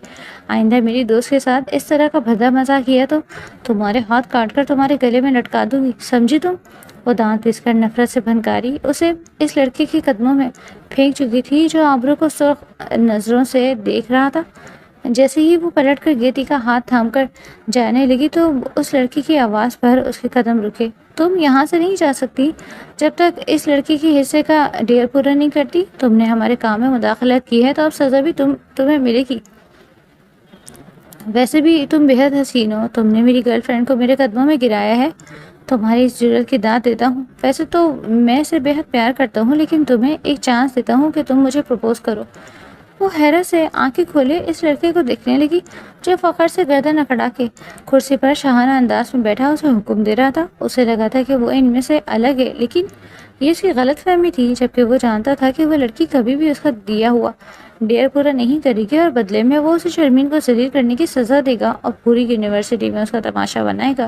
Speaker 1: آئندہ میری دوست کے ساتھ اس طرح کا بھدا مزاق کیا تو تمہارے ہاتھ کاٹ کر تمہارے گلے میں لٹکا دوں گی, سمجھی تم؟ وہ دانت پیس کر نفرت سے بھنکاری اسے اس لڑکے کے قدموں میں پھینک چکی تھی جو آبرو کو سرخ نظروں سے دیکھ رہا تھا. جیسے ہی وہ پلٹ کر گیتی کا ہاتھ تھام کر جانے لگی تو اس لڑکی کی آواز پر اس کے قدم رکے. تم یہاں سے نہیں جا سکتی جب تک اس لڑکی کے حصے کا ڈیر پورا نہیں کرتی. تم نے ہمارے کام میں مداخلت کی ہے تو اب سزا بھی تمہیں ملے گی. ویسے بھی تم بے حد حسین ہو. تم نے میری گرل فرینڈ کو میرے قدموں میں گرایا ہے. تمہاری اس جرأت کی داد دیتا ہوں. ویسے تو میں اسے بے حد پیار کرتا ہوں, لیکن تمہیں ایک چانس دیتا ہوں کہ تم مجھے پروپوز کرو. وہ حیرت سے آنکھیں کھولے اس لڑکے کو دیکھنے لگی جو فخر سے گردن اکڑا کے کرسی پر شاہانہ انداز میں بیٹھا اسے حکم دے رہا تھا. اسے لگا تھا کہ وہ ان میں سے الگ ہے, لیکن یہ اس کی غلط فہمی تھی, جبکہ وہ جانتا تھا کہ وہ لڑکی کبھی بھی اس کا دیا ہوا ڈیر پورا نہیں کرے گی اور بدلے میں وہ اسے شرمین کو ذلیل کرنے کی سزا دے گا اور پوری یونیورسٹی میں اس کا تماشا بنائے گا.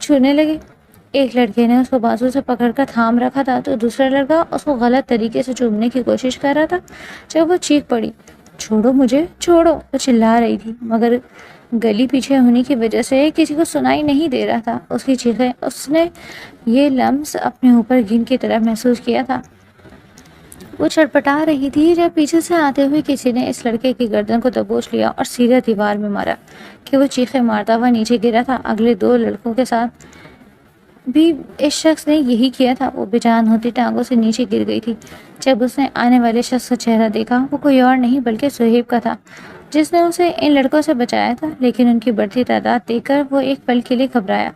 Speaker 1: چھونے لگے۔ ایک لڑکے نے اس کو بازو سے پکڑ کر تھام رکھا تھا تو دوسرا لڑکا اس کو غلط طریقے سے چومنے کی کوشش کر رہا تھا۔ جب وہ چیخ پڑی، چھوڑو مجھے چھوڑو، وہ چلا رہی تھی مگر گلی پیچھے ہونے کی وجہ سے کسی کو سنائی نہیں دے رہا تھا اس کی چیخیں۔ اس نے یہ لمس اپنے اوپر گن کی طرح محسوس کیا تھا۔ وہ چھٹپٹا رہی تھی جب پیچھے سے آتے ہوئے کسی نے اس لڑکے کی گردن کو دبوچ لیا اور سیدھا دیوار میں مارا کہ وہ چیخیں مارتا ہوا نیچے گرا تھا۔ اگلے 2 لڑکوں کے ساتھ بھی اس شخص نے یہی کیا تھا۔ وہ بے جان ہوتی ٹانگوں سے نیچے گر گئی تھی۔ جب اس نے آنے والے شخص کا چہرہ دیکھا، وہ کوئی اور نہیں بلکہ صہیب کا تھا جس نے اسے ان لڑکوں سے بچایا تھا، لیکن ان کی بڑھتی تعداد دیکھ کر وہ ایک پل کے لیے گھبرایا۔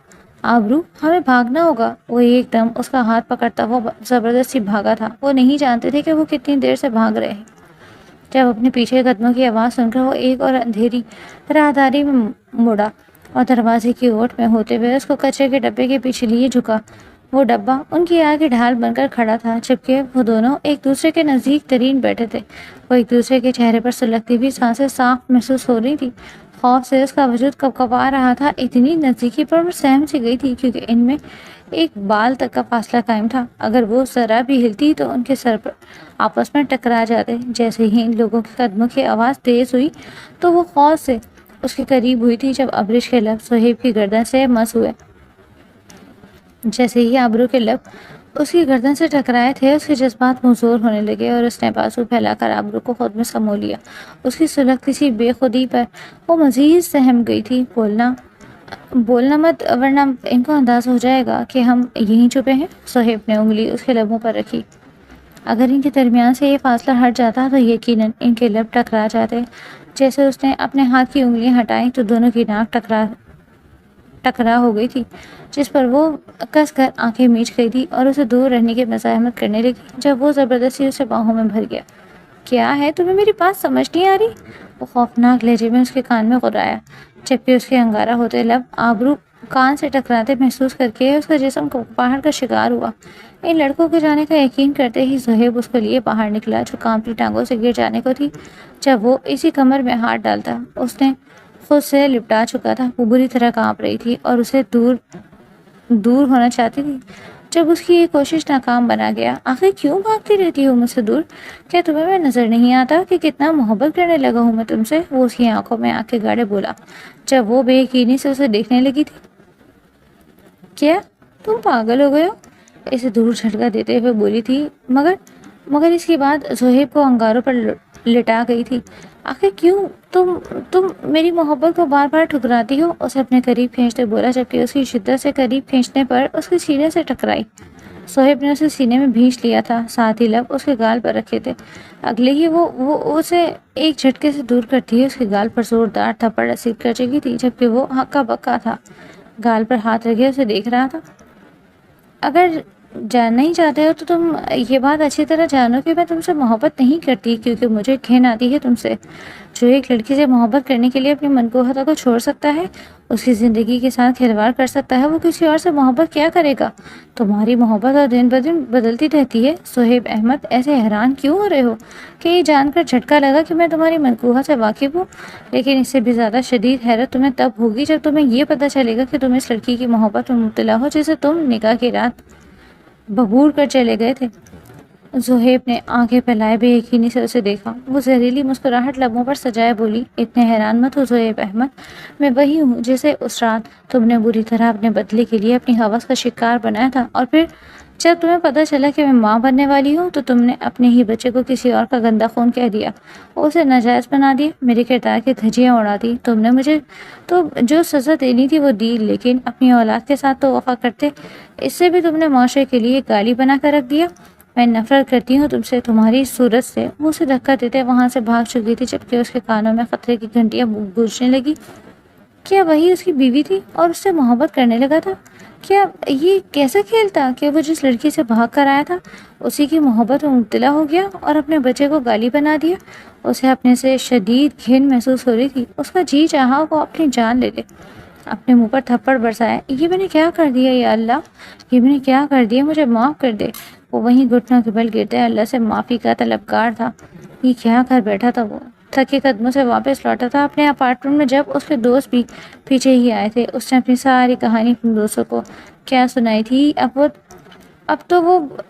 Speaker 1: آبرو، ہمیں بھاگنا ہوگا۔ وہ ایک دم اس کا ہاتھ پکڑتا ہوا زبردستی بھاگا تھا۔ وہ نہیں جانتے تھے کہ وہ کتنی دیر سے بھاگ رہے ہیں۔ جب اپنے پیچھے قدموں کی آواز سن کر وہ ایک اور اندھیری راہداری میں مڑا اور دروازے کی اوٹ میں ہوتے ہوئے اس کو کچرے کے ڈبے کے پیچھے لیے جھکا۔ وہ ڈبہ ان کی آگے ڈھال بن کر کھڑا تھا، جبکہ وہ دونوں ایک دوسرے کے نزدیک ترین بیٹھے تھے۔ وہ ایک دوسرے کے چہرے پر سلگتی ہوئی سانسیں صاف محسوس ہو رہی تھی۔ خوف سے اس کا وجود کپکپا رہا تھا۔ اتنی نزدیکی پر وہ سہم سی گئی تھی کیونکہ ان میں ایک بال تک کا فاصلہ قائم تھا۔ اگر وہ ذرا بھی ہلتی تو ان کے سر پر آپس میں ٹکرا جاتے۔ جیسے ہی ان لوگوں کے قدموں کی آواز تیز ہوئی تو وہ خوف سے اس کے قریب ہوئی تھی۔ جب ابرش کے لب صہیب کی گردن سے مس ہوئے، جیسے ہی آبرو کے لب اس کی گردن سے ٹکرائے تھے، اس کے جذبات مزور ہونے لگے اور اس نے بازو پھیلا کر آبرو کو خود میں سمو لیا۔ اس کی سلگتی سی بے خودی پر وہ مزید سہم گئی تھی۔ بولنا مت ورنہ ان کو انداز ہو جائے گا کہ ہم یہیں چھپے ہیں۔ صہیب نے انگلی اس کے لبوں پر رکھی۔ اگر ان کے درمیان سے یہ فاصلہ ہٹ جاتا تو یقیناً ان کے لب ٹکرا جاتے۔ جیسے اس نے اپنے ہاتھ کی انگلیاں ہٹائیں تو دونوں کی ناک ٹکرا ہو گئی تھی، جس پر وہ کس کر آنکھیں میچ گئی تھی اور اسے دور رہنے کی مزاحمت کرنے لگی۔ جب وہ زبردستی اسے باہوں میں بھر گیا، کیا ہے تمہیں میری بات سمجھ نہیں آ رہی؟ وہ خوفناک لہجے میں اس کے کان میں غرایا، جبکہ اس کے انگارہ ہوتے لب آبرو کان سے ٹکراتے محسوس کر کے اس کا جسم پہاڑ کا شکار ہوا۔ ان لڑکوں کے جانے کا یقین کرتے ہی صہیب اس کو لیے باہر نکلا جو کانپتی ٹانگوں سے گر جانے کو تھی جب وہ اسی کمر میں ہاتھ ڈالتا۔ اس نے خود سے لپٹا چکا تھا۔ وہ بری طرح کانپ رہی تھی اور اسے دور ہونا چاہتی تھی۔ جب اس کی یہ کوشش ناکام بنا گیا، آخر کیوں بھاگتی رہتی ہو مجھ سے دور؟ کیا تمہیں میں نظر نہیں آتا کہ کتنا محبت کرنے لگا ہوں میں تم سے؟ وہ اس کی آنکھوں میں آنکھیں گاڑے بولا جب وہ بے یقینی سے اسے دیکھنے لگی تھی۔ کیا تم پاگل ہو گئے ہو؟ اسے دور جھٹکا دیتے ہوئے بولی تھی، مگر اس کی بات صہیب کو انگاروں پر لٹا گئی تھی۔ آخر کیوں تم میری محبت کو بار بار ٹھکراتی ہو؟ اسے اپنے قریب کھینچتے بولا، جبکہ اس کی شدت سے قریب کھینچنے پر اس کے سینے سے ٹکرائی۔ صہیب نے اسے سینے میں بھینچ لیا تھا، ساتھ ہی لب اس کے گال پر رکھے تھے۔ اگلے ہی وہ اسے ایک جھٹکے سے دور کرتی ہے اس کے گال پر زوردار تھپڑ رسید کر چکی تھی، جبکہ وہ ہکا بکا تھا، گال پر ہاتھ رکھے اسے دیکھ رہا تھا۔ اگر جاننا ہی چاہتے ہو تو تم یہ بات اچھی طرح جانو کہ میں تم سے محبت نہیں کرتی، کیونکہ مجھے گھن آتی ہے تم سے۔ جو ایک لڑکی سے محبت کرنے کے لیے اپنی منقوہتا کو چھوڑ سکتا ہے، اس کی زندگی کے ساتھ کھلواڑ کر سکتا ہے، وہ کسی اور سے محبت کیا کرے گا؟ تمہاری محبت اور دن بدن بدلتی رہتی ہے۔ صہیب احمد، ایسے حیران کیوں ہو رہے ہو کہ یہ جان کر جھٹکا لگا کہ میں تمہاری منقوہہ سے واقف ہوں؟ لیکن اس سے بھی زیادہ شدید حیرت تمہیں تب ہوگی جب تمہیں یہ پتہ چلے گا کہ تم اس لڑکی کی محبت میں مبتلا ہو جسے تم نکاح کی رات ببور کر چلے گئے تھے۔ صہیب نے آنکھیں پھیلائے بے یقینی سے اسے دیکھا۔ وہ زہریلی مسکراہٹ لبوں پر سجائے بولی، اتنے حیران مت ہو صہیب احمد، میں وہی ہوں جسے اس رات تم نے بری طرح اپنے بدلے کے لیے اپنی ہوس کا شکار بنایا تھا، اور پھر جب تمہیں پتہ چلا کہ میں ماں بننے والی ہوں تو تم نے اپنے ہی بچے کو کسی اور کا گندا خون کہہ دیا، اسے ناجائز بنا دیا، میرے کردار کی دھجیاں اڑا دی۔ تم نے مجھے تو جو سزا دینی تھی وہ دی، لیکن اپنی اولاد کے ساتھ تو وفا کرتے، اس سے بھی تم نے معاشرے کے لیے گالی بنا کر رکھ دیا۔ میں نفرت کرتی ہوں تم سے، تمہاری صورت سے۔ وہ اسے دھکا دیتے وہاں سے بھاگ چکی تھی، جبکہ اس کے کانوں میں خطرے کی گھنٹیاں گونجنے لگی۔ کیا وہی اس کی بیوی تھی اور اس سے محبت کرنے لگا تھا؟ کیا یہ کیسا کھیل تھا کہ وہ جس لڑکی سے بھاگ کر آیا تھا اسی کی محبت میں مبتلا ہو گیا اور اپنے بچے کو گالی بنا دیا؟ اسے اپنے سے شدید گھن محسوس ہو رہی تھی۔ اس کا جی چاہا وہ اپنی جان لے لے، اپنے منہ پر تھپڑ برسایا۔ یہ میں نے کیا کر دیا یا اللہ، یہ میں نے کیا کر دیا، مجھے معاف کر دے۔ وہ وہیں گھٹنوں کے بل گرتے اللہ سے معافی کا طلبگار تھا۔ یہ کیا کر بیٹھا تھا وہ؟ تھکے قدموں سے واپس لوٹا تھا اپنے اپارٹمنٹ میں جب اس کے دوست بھی پیچھے ہی آئے تھے۔ اس نے اپنی ساری کہانی اپنے دوستوں کو کیا سنائی تھی۔ اب تو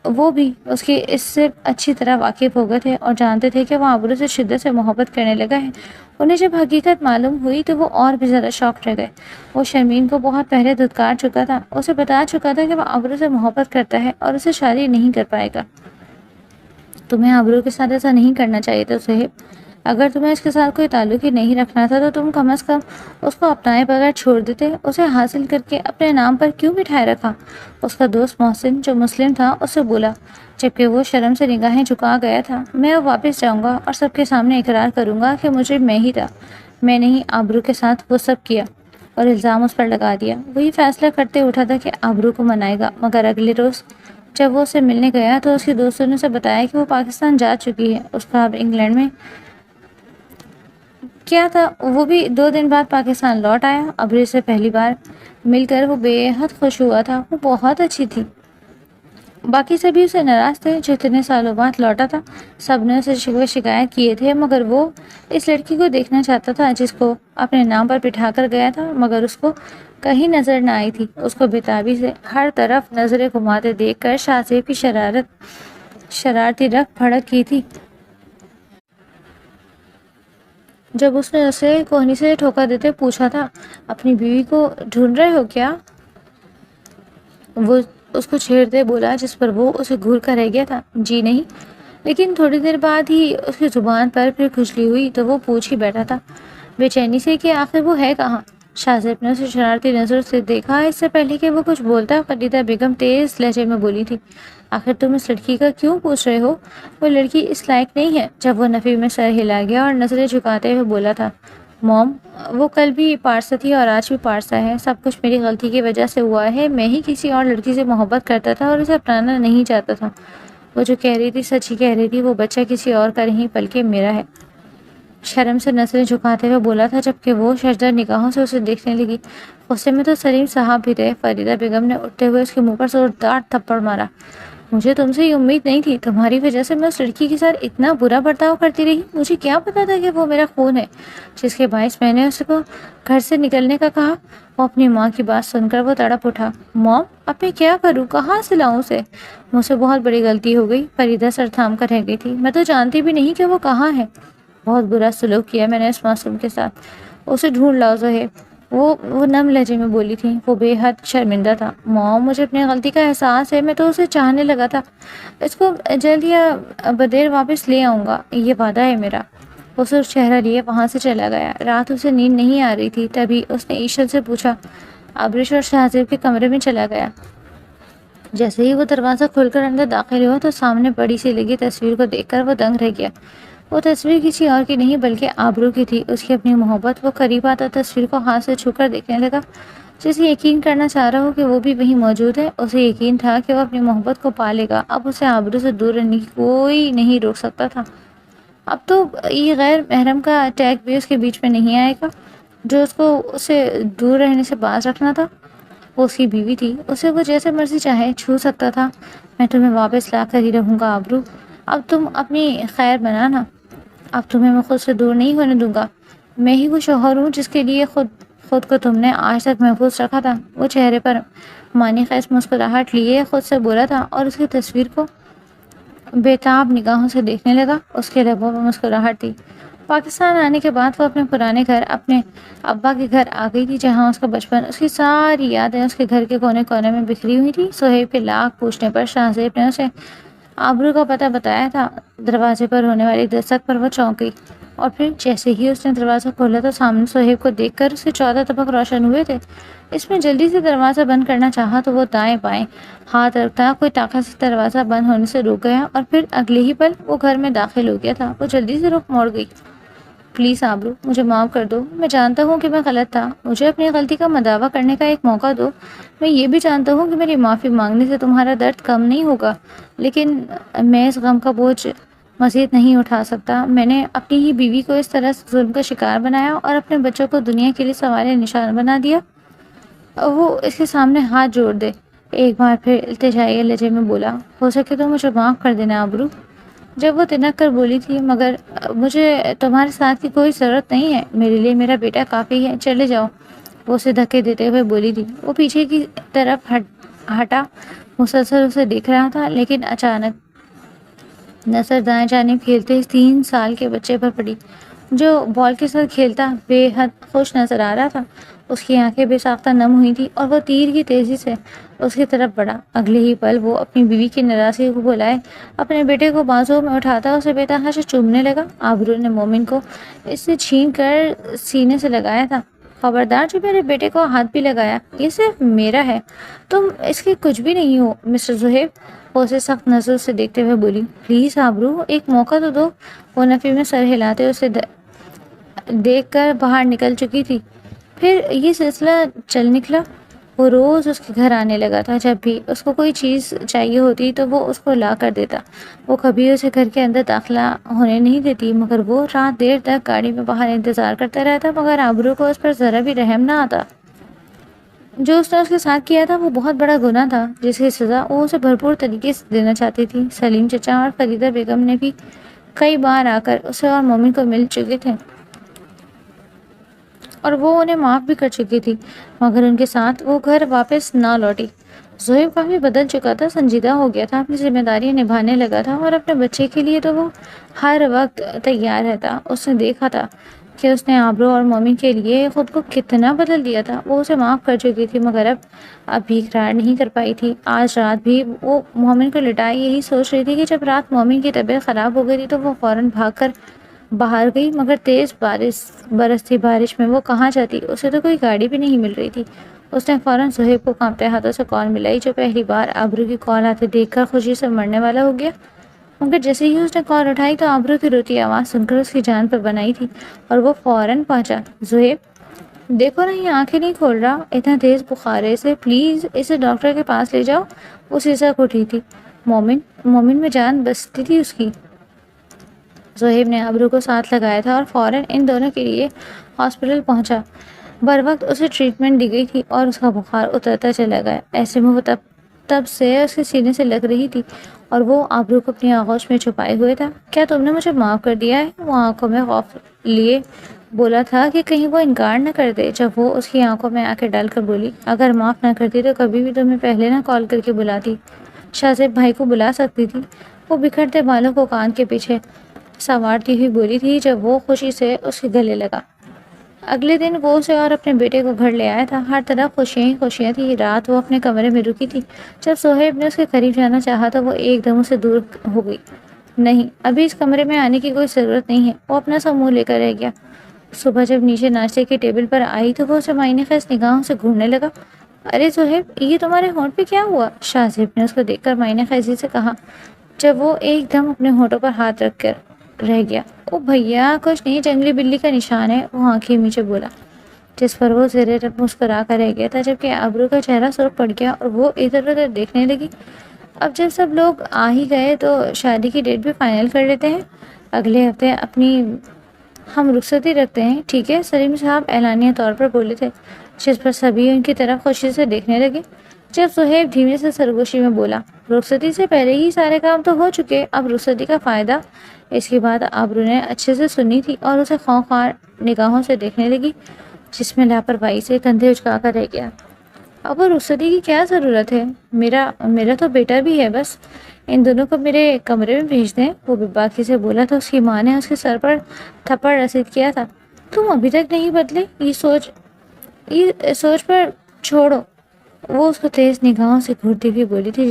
Speaker 1: وہ بھی اس کی اس سے اچھی طرح واقف ہو گئے تھے اور جانتے تھے کہ وہ ابرو سے شدت سے محبت کرنے لگا ہے۔ انہیں جب حقیقت معلوم ہوئی تو وہ اور بھی زیادہ شاک رہ گئے۔ وہ شرمین کو بہت پہلے دھتکار چکا تھا، اسے بتا چکا تھا کہ وہ ابرو سے محبت کرتا ہے اور اسے شادی نہیں کر پائے گا۔ تمہیں ابرو کے ساتھ ایسا نہیں کرنا چاہیے تھا صہیب۔ اگر تمہیں اس کے ساتھ کوئی تعلق ہی نہیں رکھنا تھا تو تم کم از کم اس کو اپنائے بغیر چھوڑ دیتے۔ اسے حاصل کر کے اپنے نام پر کیوں بٹھائے رکھا؟ اس کا دوست محسن جو مسلم تھا اس سے بولا، جبکہ وہ شرم سے نگاہیں جھکا گیا تھا۔ میں اب واپس جاؤں گا اور سب کے سامنے اقرار کروں گا کہ مجھے میں ہی تھا، میں نے ہی ابرو کے ساتھ وہ سب کیا اور الزام اس پر لگا دیا۔ وہی فیصلہ کرتے اٹھا تھا کہ ابرو کو منائے گا، مگر اگلے روز جب وہ اسے ملنے گیا تو اس کے دوستوں نے اسے بتایا کہ وہ پاکستان جا چکی ہے۔ اس کا اب انگلینڈ میں کیا تھا، وہ بھی 2 دن بعد پاکستان لوٹ آیا۔ ابرو سے پہلی بار مل کر وہ بے حد خوش ہوا تھا، وہ بہت اچھی تھی۔ باقی سبھی اسے ناراض تھے جو اتنے سالوں بعد لوٹا تھا۔ سب نے اسے شکوے شکایت کیے تھے، مگر وہ اس لڑکی کو دیکھنا چاہتا تھا جس کو اپنے نام پر بٹھا کر گیا تھا، مگر اس کو کہیں نظر نہ آئی تھی۔ اس کو بےتابی سے ہر طرف نظریں گھماتے دیکھ کر شاہ کی شرارتی رکھ بھڑک کی تھی۔ جب اس نے اسے کوہنی سے ٹھوکا دیتے پوچھا تھا، اپنی بیوی کو ڈھونڈ رہے ہو کیا؟ وہ اس کو چھیڑتے بولا، جس پر وہ اسے گھور کر رہ گیا تھا، جی نہیں۔ لیکن تھوڑی دیر بعد ہی اس کی زبان پر پھر کھجلی ہوئی تو وہ پوچھ ہی بیٹھا تھا بے چینی سے کہ آخر وہ ہے کہاں؟ شاہ زیب نے اسے شرارتی نظر سے دیکھا۔ اس سے پہلے کہ وہ کچھ بولتا فریدہ بیگم تیز لہجے میں بولی تھی، آخر تم اس لڑکی کا کیوں پوچھ رہے ہو؟ وہ لڑکی اس لائق نہیں ہے۔ جب وہ نفی میں سر ہلا گیا اور نظریں جھکاتے ہوئے بولا تھا، موم وہ کل بھی پارسا تھی اور آج بھی پارسا ہے، سب کچھ میری غلطی کی وجہ سے ہوا ہے، میں ہی کسی اور لڑکی سے محبت کرتا تھا اور اسے اپنانا نہیں چاہتا تھا۔ وہ جو کہہ رہی تھی سچ ہی کہہ رہی تھی، وہ بچہ کسی اور کا نہیں بلکہ میرا ہے۔ شرم سے نظریں جھکاتے ہوئے بولا تھا جبکہ وہ ششدر نگاہوں سے اسے دیکھنے لگی۔ غصے میں تو سلیم صاحب بھی تھے۔ فریدہ بیگم نے اٹھتے ہوئے اس کے منہ پر زوردار تھپڑ مارا، مجھے تم سے یہ امید نہیں تھی، تمہاری وجہ سے میں اس لڑکی کے ساتھ اتنا برا برتاؤ کرتی رہی، مجھے کیا پتا تھا کہ وہ میرا خون ہے، جس کے باعث میں نے اس کو گھر سے نکلنے کا کہا۔ وہ اپنی ماں کی بات سن کر وہ تڑپ اٹھا، موم اب میں کیا کروں، کہاں سے لاؤں اسے؟ مجھ سے بہت بڑی غلطی ہو گئی۔ فریدہ سر تھام کر رہ گئی تھی، میں تو جانتی بھی نہیں کہ وہ کہاں ہے، بہت برا سلوک کیا میں نے اس معصوم کے ساتھ، اسے ڈھونڈ لاؤ زہیب۔ وہ نم لہجے میں بولی تھی۔ وہ بے حد شرمندہ تھا۔ موم مجھے اپنی غلطی کا احساس ہے، میں تو اسے چاہنے لگا تھا، اس کو جلد یا بدیر واپس لے آؤں گا، یہ وعدہ ہے میرا۔ وہ صرف چہرہ لیے وہاں سے چلا گیا۔ رات اسے نیند نہیں آ رہی تھی، تبھی اس نے ایشل سے پوچھا۔ ابرش اور شہزیب کے کمرے میں چلا گیا۔ جیسے ہی وہ دروازہ کھول کر اندر داخل ہوا تو سامنے بڑی سی لگی تصویر کو دیکھ کر وہ دنگ رہ گیا۔ وہ تصویر کسی اور کی نہیں بلکہ ابرو کی تھی۔ اس کی اپنی محبت۔ وہ قریب آتا تصویر کو ہاتھ سے چھو کر دیکھنے لگا، جسے یقین کرنا چاہ رہا ہو کہ وہ بھی وہیں موجود ہے۔ اسے یقین تھا کہ وہ اپنی محبت کو پا لے گا، اب اسے ابرو سے دور رہنے کی کوئی نہیں روک سکتا تھا۔ اب تو یہ غیر محرم کا ٹیگ بھی اس کے بیچ میں نہیں آئے گا، جو اس کو اسے دور رہنے سے باز رکھنا تھا۔ وہ اس کی بیوی تھی، اسے وہ جیسے مرضی چاہے چھو سکتا تھا۔ میں تمہیں واپس لا کر ہی رہوں گا ابرو، اب تم اپنی خیر بنانا، اب تمہیں میں خود سے دور نہیں ہونے دوں گا۔ میں ہی وہ شوہر ہوں جس کے لیے خود کو تم نے آج تک محفوظ رکھا تھا۔ وہ چہرے پر معنی خیز مسکراہٹ لیے خود سے بولا تھا اور اس کی تصویر کو بےتاب نگاہوں سے دیکھنے لگا۔ اس کے لبوں پر مسکراہٹ تھی۔ پاکستان آنے کے بعد وہ اپنے پرانے گھر، اپنے ابا کے گھر آ گئی تھی، جہاں اس کا بچپن، اس کی ساری یادیں اس کے گھر کے کونے کونے میں بکھری ہوئی تھی۔ صہیب کے لاکھ پوچھنے پر شہزیب نے اسے ابرو کا پتہ بتایا تھا۔ دروازے پر ہونے والی دستک پر وہ چونک گئی، اور پھر جیسے ہی اس نے دروازہ کھولا تو سامنے صہیب کو دیکھ کر اس کے 14 طبق روشن ہوئے تھے۔ اس میں جلدی سے دروازہ بند کرنا چاہا تو وہ دائیں بائیں ہاتھ رکھتا کوئی طاقت سے دروازہ بند ہونے سے رک گیا، اور پھر اگلے ہی پل وہ گھر میں داخل ہو گیا تھا۔ وہ جلدی سے رخ موڑ گئی، پلیز ابرو مجھے معاف کر دو، میں جانتا ہوں کہ میں غلط تھا، مجھے اپنی غلطی کا مداوع کرنے کا ایک موقع دو۔ میں یہ بھی جانتا ہوں کہ میری معافی مانگنے سے تمہارا درد کم نہیں ہوگا، لیکن میں اس غم کا بوجھ مزید نہیں اٹھا سکتا۔ میں نے اپنی ہی بیوی کو اس طرح ظلم کا شکار بنایا اور اپنے بچوں کو دنیا کے لیے سوال نشان بنا دیا۔ وہ اس کے سامنے ہاتھ جوڑ دے ایک بار پھر التجائی لہجے میں بولا، ہو سکے تو مجھے معاف کر دینا ابرو۔ جب وہ تنک کر بولی تھی مگر مجھے تمہارے ساتھ کی کوئی ضرورت نہیں ہے، میرے لیے میرا بیٹا کافی ہے، چلے جاؤ۔ وہ اسے دھکے دیتے ہوئے بولی تھی۔ وہ پیچھے کی طرف ہٹا، مسلسل اسے دیکھ رہا تھا، لیکن اچانک نظر دائیں جانب کھیلتے 3 سال کے بچے پر پڑی جو بال کے ساتھ کھیلتا بے حد خوش نظر آ رہا تھا۔ اس کی آنکھیں بے ساختہ نم ہوئی تھی اور وہ تیر کی تیزی سے اس کی طرف بڑھا۔ اگلے ہی پل وہ اپنی بیوی کی ناراضگی کو بلائے اپنے بیٹے کو بازو میں اٹھاتا اسے بے تحاشا چومنے لگا۔ آبرو نے مومن کو اس سے چھین کر سینے سے لگایا تھا۔ خبردار، جو میرے بیٹے کو ہاتھ بھی لگایا، یہ صرف میرا ہے، تم اس کے کچھ بھی نہیں ہو۔ مسٹر زہیب وہ اسے سخت نظر سے دیکھتے ہوئے بولی، پلیز آبرو، ایک موقع تو دو۔ وہ نفی میں سر ہلاتے اسے دیکھ کر باہر نکل چکی تھی۔ پھر یہ سلسلہ چل نکلا۔ وہ روز اس کے گھر آنے لگا تھا، جب بھی اس کو کوئی چیز چاہیے ہوتی تو وہ اس کو لا کر دیتا۔ وہ کبھی اسے گھر کے اندر داخلہ ہونے نہیں دیتی، مگر وہ رات دیر تک گاڑی میں باہر انتظار کرتا رہتا، مگر آبرو کو اس پر ذرا بھی رحم نہ آتا۔ جو اس نے اس کے ساتھ کیا تھا وہ بہت بڑا گناہ تھا، جس کی سزا وہ اسے بھرپور طریقے سے دینا چاہتی تھی۔ سلیم چچا اور فریدہ بیگم نے بھی کئی بار آ کر اسے اور مومن کو مل چکے تھے اور وہ انہیں معاف بھی کر چکی تھی، مگر ان کے ساتھ وہ گھر واپس نہ لوٹی۔ زہیب کافی بدل چکا تھا، سنجیدہ ہو گیا تھا، اپنی ذمہ داریاں نبھانے لگا تھا اور اپنے بچے کے لیے تو وہ ہر وقت تیار رہتا۔ اس نے دیکھا تھا کہ اس نے آبرو اور مومن کے لیے خود کو کتنا بدل دیا تھا۔ وہ اسے معاف کر چکی تھی، مگر اب بھی اقرار نہیں کر پائی تھی۔ آج رات بھی وہ مومن کو لٹائے یہی سوچ رہی تھی کہ جب رات مومن کی طبیعت خراب ہو گئی تھی تو وہ فوراً بھاگ کر باہر گئی، مگر تیز برستی بارش میں وہ کہاں جاتی، اسے تو کوئی گاڑی بھی نہیں مل رہی تھی۔ اس نے فوراً زہیب کو کانپتے ہاتھوں سے کال ملائی، جو پہلی بار آبرو کی کال آتے دیکھ کر خوشی سے مرنے والا ہو گیا۔ مگر جیسے ہی اس نے کال اٹھائی تو آبرو کی روتی آواز سن کر اس کی جان پر بنائی تھی اور وہ فوراً پہنچا۔ زہیب دیکھو نا، یہ آنکھیں نہیں کھول رہا، اتنا تیز بخار ہے اسے، پلیز اسے ڈاکٹر کے پاس لے جاؤ۔ وہ سسک اٹھی تھی۔ مومن میں جان بستی تھی اس کی۔ زہیب نے آبرو کو ساتھ لگایا تھا اور فوراً ان دونوں کے لیے ہاسپٹل پہنچا۔ بر وقت اسے ٹریٹمنٹ دی گئی تھی اور اس کا بخار اترتا چلا گیا۔ ایسے میں وہ تب سے اس کے سینے سے لگ رہی تھی اور وہ آبرو کو اپنی آغوش میں چھپائے ہوئے تھا۔ کیا تم نے مجھے معاف کر دیا ہے؟ وہ آنکھوں میں خوف لیے بولا تھا کہ کہیں وہ انکار نہ کر دے، جب وہ اس کی آنکھوں میں آنکھیں ڈال کر بولی، اگر معاف نہ کرتی تو کبھی بھی تمہیں پہلے نہ کال کر کے بلاتی، شاہزیب بھائی کو بلا سکتی تھی۔ وہ بکھرتے بالوں کو کان کے پیچھے سنوارتی ہوئی بولی تھی جب وہ خوشی سے اس کے گلے لگا۔ اگلے دن وہ اسے اور اپنے بیٹے کو گھر لے آیا تھا۔ ہر طرف خوشیاں ہی خوشیاں تھی۔ رات وہ اپنے کمرے میں رکی تھی۔ جب زہیب نے اس کے قریب جانا چاہا تو وہ ایک دم اسے دور ہو گئی۔ نہیں، ابھی اس کمرے میں آنے کی کوئی ضرورت نہیں ہے۔ وہ اپنا سا منہ لے کر رہ گیا۔ صبح جب نیچے ناشتے کی ٹیبل پر آئی تو وہ اسے معنی خیز نگاہوں سے گھورنے لگا۔ ارے زہیب، یہ تمہارے ہونٹ پہ کیا ہوا؟ شاہزیب نے اس کو دیکھ کر معنی خیزی سے کہا، جب وہ ایک دم اپنے ہونٹوں پر ہاتھ رکھ کر رہ گیا۔ او بھیا، کچھ نہیں، جنگلی بلی کا نشان ہے، وہ آنکھیں میچے بولا، جس پر وہ زیر رب مسکرا کر رہ گیا تھا، جبکہ آبرو کا چہرہ سرخ پڑ گیا اور وہ ادھر ادھر دیکھنے لگی۔ اب جب سب لوگ آ ہی گئے تو شادی کی ڈیٹ بھی فائنل کر لیتے ہیں۔ اگلے ہفتے ہم رخصتی رکھتے ہیں، ٹھیک ہے؟ سلیم صاحب اعلانیہ طور پر بولے تھے، جس پر سبھی ان کی طرف خوشی سے دیکھنے لگے۔ جب زہیب دھیمے سے سرگوشی میں بولا، رخصتی سے پہلے ہی سارے کام تو ہو چکے، اب رخصتی کا فائدہ۔ اس کی بات آبرو نے اچھے سے سنی تھی اور اسے خوفناک نگاہوں سے دیکھنے لگی، جس میں لاپرواہی سے کندھے اچکا کر رہ گیا۔ اب وہ رخصتی کی کیا ضرورت ہے؟ میرا تو بیٹا بھی ہے، بس ان دونوں کو میرے کمرے میں بھیج دیں، وہ بے باکی سے بولا تو اس کی ماں نے اس کے سر پر تھپڑ رسید کیا تھا۔ تم ابھی تک نہیں بدلے، یہ سوچ پر چھوڑو، وہ اس کو تیز نگاہوں سے گھورتی ہوئی بولی تھی،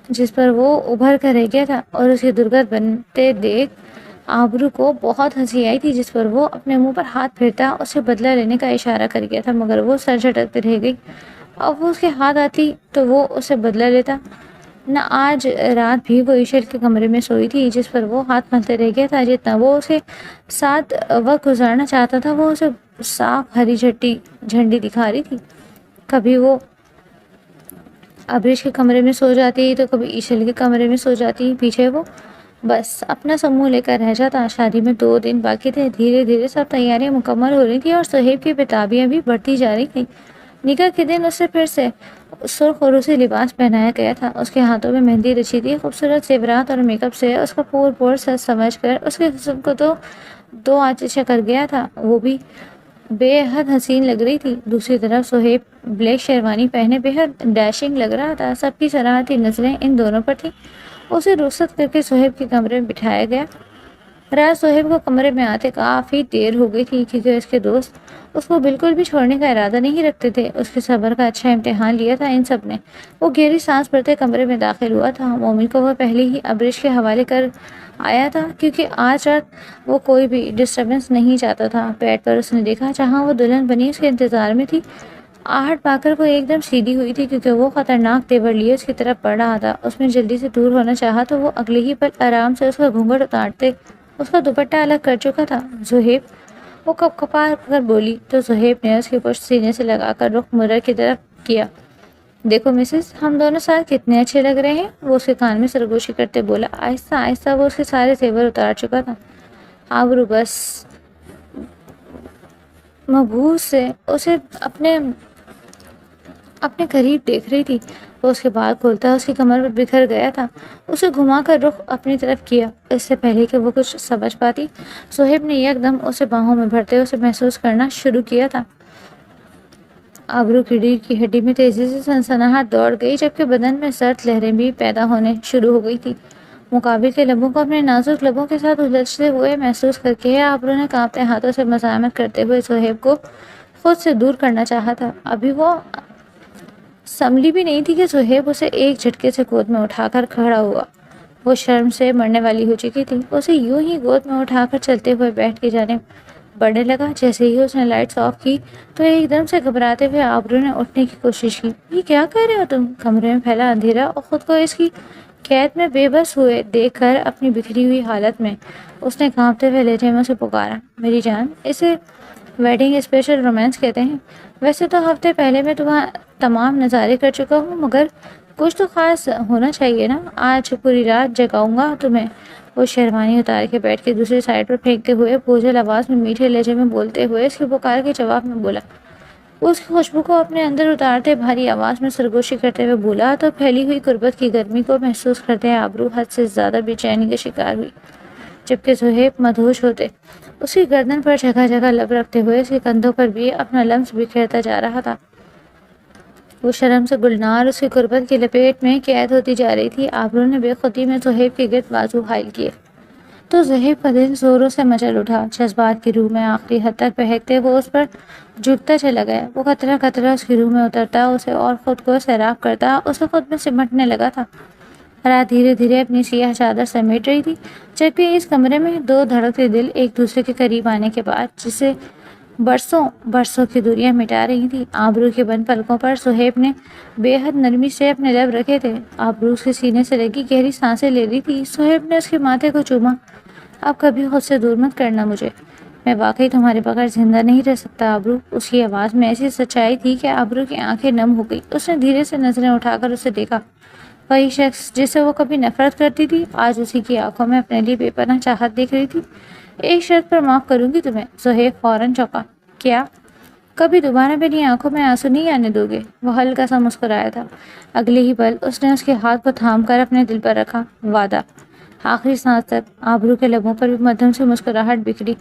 Speaker 1: جس پر وہ ابھر کر رہ گیا تھا، اور اس کی درگت بنتے دیکھ آبرو کو بہت ہنسی آئی تھی، جس پر وہ اپنے منہ پر ہاتھ پھیرتا اسے بدلہ لینے کا اشارہ کر گیا تھا، مگر وہ سر جھٹکتے رہ گئی۔ اب وہ اس کے ہاتھ آتی تو وہ اسے بدلہ لیتا نہ۔ آج رات بھی وہ ایشر کے کمرے میں سوئی تھی، جس پر وہ ہاتھ ملتے رہ گیا تھا۔ جتنا وہ اسے ساتھ وقت گزارنا چاہتا تھا وہ اسے صاف ہری جھنڈی دکھا رہی تھی۔ کبھی وہ ابریش کے کمرے میں سو جاتی تو کبھی ایشل کے کمرے میں سو جاتی، پیچھے وہ بس اپنا سموہ لے کر رہ جاتا۔ شادی میں 2 دن باقی تھے۔ دھیرے دھیرے سب تیاریاں مکمل ہو رہی تھی اور صہیب کی بیتابیاں بھی بڑھتی جا رہی تھیں۔ نکاح کے دن اسے پھر سے سرخ اور روسی لباس پہنایا گیا تھا. اس کے ہاتھوں میں مہندی رچی تھی. خوبصورت زیورات اور میک اپ سے اس کا پور سچ سمجھ کر اس کے حسن کو تو دو آتشیں کر گیا تھا. وہ بھی بے حد حسین لگ رہی تھی. دوسری طرف سہیب بلیک شیروانی پہنے بے حد ڈیشنگ لگ رہا تھا. سب کی سراہتی نظریں ان دونوں پر تھیں. اسے رخصت کر کے سہیب کے کمرے میں بٹھایا گیا. رات سہیب کو کمرے میں آتے کافی دیر ہو گئی تھی کیونکہ اس کے دوست اس کو بالکل بھی چھوڑنے کا ارادہ نہیں رکھتے تھے. اس کے صبر کا اچھا امتحان لیا تھا ان سب نے. وہ گہری سانس بھرتے کمرے میں داخل ہوا تھا. مومن کو وہ پہلے ہی ابریش کے حوالے کر آیا تھا کیونکہ آج رات وہ کوئی بھی ڈسٹربنس نہیں چاہتا تھا. بیڈ پر اس نے دیکھا جہاں وہ دلہن بنی اس کے انتظار میں تھی. آہٹ پا کر وہ ایک دم سیدھی ہوئی تھی کیونکہ وہ خطرناک تیور لیے اس کی طرف بڑھ رہا تھا. اس میں جلدی سے دور ہونا چاہا تو وہ اگلے ہی پل آرام سے اس کا گھونگھٹ اتارتے اس کا دوپٹہ الگ کر چکا تھا. زہیب، وہ کپ کپا کر بولی تو زہیب نے اس کی پشت سینے سے لگا کر رخ مرر کی طرف کیا. دیکھو مسز، ہم دونوں ساتھ کتنے اچھے لگ رہے ہیں. وہ اس کے کان میں سرگوشی کرتے بولا. آہستہ آہستہ وہ اس کے سارے زیور اتار چکا تھا. آبرو بس مبہوت سے اسے اپنے قریب دیکھ رہی تھی. وہ اس کے بال کھولتا اس کی کمر پر بکھر گیا تھا. اسے گھما کر رخ اپنی طرف کیا. اس سے پہلے کہ وہ کچھ سمجھ پاتی سہیب نے یک دم اسے باہوں میں بھرتے اسے محسوس کرنا شروع کیا تھا. آبرو کی ریڑھ کی ہڈی میں تیزی سے سنسناہٹ دوڑ گئی جبکہ بدن میں سرد لہریں بھی پیدا ہونے شروع ہو گئی تھی. مقابل کے لبوں کو اپنے نازک لبوں کے ساتھ الجھتے ہوئے محسوس کر کے آبرو نے کانپتے ہاتھوں سے مزاحمت کرتے ہوئے سہیب کو خود سے دور کرنا چاہا تھا. ابھی وہ سنبھلی بھی نہیں تھی کہ سہیب اسے ایک جھٹکے سے گود میں اٹھا کر کھڑا ہوا. وہ شرم سے مرنے والی ہو چکی تھی. اسے یوں ہی گود میں اٹھا کر چلتے ہوئے بیٹھ کی جانب بڑھنے لگا. جیسے ہی اس نے لائٹس آف کی تو ایک دم سے گھبراتے ہوئے آبرو نے اٹھنے کی کوشش کی. یہ کیا کر رہے ہو تم؟ کمرے میں پھیلا اندھیرا اور خود کو اس کی قید میں بے بس ہوئے دیکھ کر اپنی بکھری ہوئی حالت میں اس نے کانپتے ہوئے لہجے میں اسے پکارا. میری جان، اسے ویڈنگ اسپیشل رومانس کہتے ہیں. ویسے تو ہفتے پہلے میں تمام نظارے کر چکا ہوں مگر کچھ تو خاص ہونا چاہیے نا. آج پوری رات جگاؤں گا تمہیں. وہ شیروانی اتار کے بیٹھ کے دوسری سائڈ پر پھینکتے ہوئے بوجھل آواز میں میٹھے لہجے میں بولتے ہوئے اس کی پکار کے جواب میں بولا. وہ اس کی خوشبو کو اپنے اندر اتارتے بھاری آواز میں سرگوشی کرتے ہوئے بولا تو پھیلی ہوئی غربت کی گرمی کو محسوس کرتے آبرو حد سے زیادہ بے چینی کا شکار ہوئی جبکہ سہیب مدہوش ہوتے اس کی گردن پر جگہ جگہ لب رکھتے ہوئے اس کے کندھوں پر بھی اپنا لمس بکھیرتا جا رہا تھا. وہ شرم سے گلنار اس کی غربت کی لپیٹ میں قید ہوتی جا رہی تھی. آبرو نے بے خودی میں سہیب کے گرد بازو حائل کیے تو سہیب کا دل زوروں سے مچل اٹھا. جذبات کی روح میں آخری حد تک بہکتے وہ اس پر جھکتا چلا گیا. وہ قطرہ قطرہ اس کی روح میں اترتا اسے اور خود کو سیراب کرتا اسے خود میں سمٹنے لگا تھا. رات دھیرے دھیرے اپنی سیاہ چادر سمیٹ رہی تھی جبکہ اس کمرے میں دو دھڑکتے دل ایک دوسرے کے قریب آنے کے بعد جسے برسوں کی دوریاں مٹا رہی تھی. آبرو کے بند پلکوں پر سہیب نے بے حد نرمی سے اپنے لب رکھے تھے. آبرو اس کے سینے سے لگی گہری سانسیں لے رہی تھی. سہیب نے اس کے ماتھے کو چوما. اب کبھی خود سے دور مت کرنا مجھے. میں واقعی تمہارے بغیر زندہ نہیں رہ سکتا آبرو. اس کی آواز میں ایسی سچائی تھی کہ آبرو کی آنکھیں نم ہو گئی. اس نے دھیرے سے نظریں اٹھا کر اسے دیکھا. وہی شخص جسے وہ کبھی نفرت کرتی تھی آج اسی کی آنکھوں میں اپنے لیے بے پناہ چاہت دیکھ رہی تھی. ایک شرط پر معاف کروں گی تمہیں. سہیب فوراً چونکا. کیا؟ کبھی دوبارہ میری آنکھوں میں آنسو نہیں آنے دو گے؟ وہ ہلکا سا مسکرایا تھا. اگلے ہی پل اس نے اس کے ہاتھ کو تھام کر اپنے دل پر رکھا. وعدہ. آخری سانس تک. آبرو کے لبوں پر بھی مدھم سے مسکراہٹ بکھری.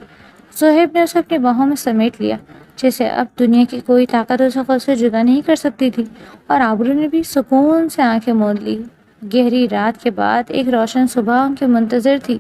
Speaker 1: سہیب نے اسے اپنی باہوں میں سمیٹ لیا جیسے اب دنیا کی کوئی طاقت اسے خود سے جدا نہیں کر سکتی تھی. اور آبرو نے بھی سکون سے آنکھیں موند لی. گہری رات کے بعد ایک روشن صبح ان کے منتظر تھی.